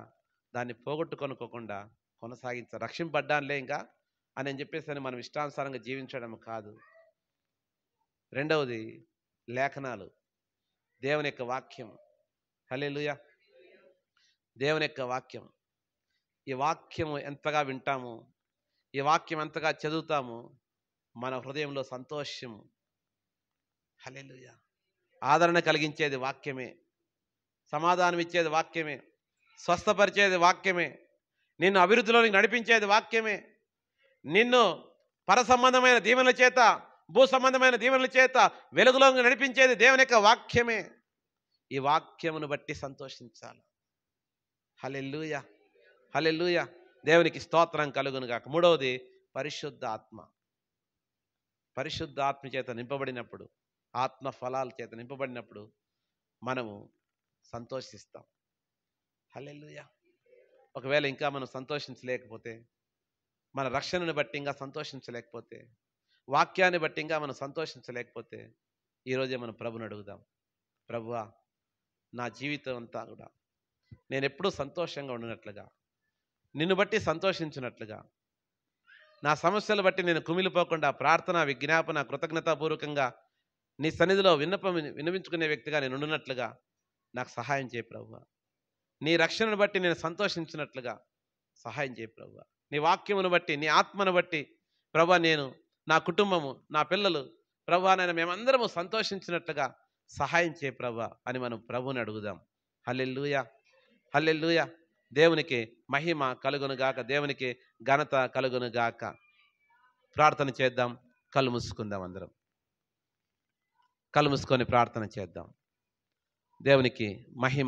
దాన్ని పోగొట్టుకొనుకోకుండా కొనసాగించాలి. రక్షింపడ్డానులే ఇంకా అని చెప్పేసి మనం ఇష్టానుసారంగా జీవించడం కాదు. రెండవది లేఖనాలు, దేవుని యొక్క వాక్యం. హల్లెలూయా. దేవుని యొక్క వాక్యం. ఈ వాక్యము ఎంతగా వింటాము, ఈ వాక్యం ఎంతగా చదువుతాము, మన హృదయంలో సంతోషము. హల్లెలూయా. ఆదరణ కలిగించేది వాక్యమే, సమాధానం ఇచ్చేది వాక్యమే, స్వస్థపరిచేది వాక్యమే, నిన్ను అభివృద్ధిలోనికి నడిపించేది వాక్యమే, నిన్ను పరసంబంధమైన దీవెనల చేత, భూ సంబంధమైన దీవెనల చేత వెలుగులోకి నడిపించేది దేవుని యొక్క వాక్యమే. ఈ వాక్యమును బట్టి సంతోషించాలి. హల్లెలూయా, హల్లెలూయా. దేవునికి స్తోత్రం కలుగును గాక. మూడవది పరిశుద్ధ ఆత్మ. పరిశుద్ధ ఆత్మ చేత నింపబడినప్పుడు, ఆత్మ ఫలాల చేత నింపబడినప్పుడు మనము సంతోషిస్తాం. హల్లెలూయా. ఒకవేళ ఇంకా మనం సంతోషించలేకపోతే మన రక్షణను బట్టి ఇంకా సంతోషించలేకపోతే, వాక్యాన్ని బట్టి ఇంకా మనం సంతోషించలేకపోతే, ఈరోజే మనం ప్రభుని అడుగుదాం. ప్రభువా, నా జీవితం అంతా కూడా నేను ఎప్పుడూ సంతోషంగా ఉండినట్లుగా, నిన్ను బట్టి సంతోషించినట్లుగా, నా సమస్యలు బట్టి నేను కుమిలిపోకుండా ప్రార్థన, విజ్ఞాపన, కృతజ్ఞతాపూర్వకంగా నీ సన్నిధిలో విన్నవించుకునే వ్యక్తిగా నేను ఉండినట్లుగా నాకు సహాయం చేయి ప్రభువా. నీ రక్షణను బట్టి నేను సంతోషించినట్లుగా సహాయం చేయి ప్రభువా. నీ వాక్యమును బట్టి, నీ ఆత్మను బట్టి ప్రభువా, నేను, నా కుటుంబము, నా పిల్లలు ప్రభువా నేను మేమందరము సంతోషించినట్లుగా సహాయం చేయి ప్రభువా అని మనం ప్రభువుని అడుగుదాం. హల్లెలూయా, హల్లెలూయా. దేవునికి మహిమ కలుగునుగాక, దేవునికి ఘనత కలుగునుగాక. ప్రార్థన చేద్దాం. కళ్ళు మూసుకుందాం. అందరం కళ్ళు మూసుకొని ప్రార్థన చేద్దాం. దేవునికి మహిమ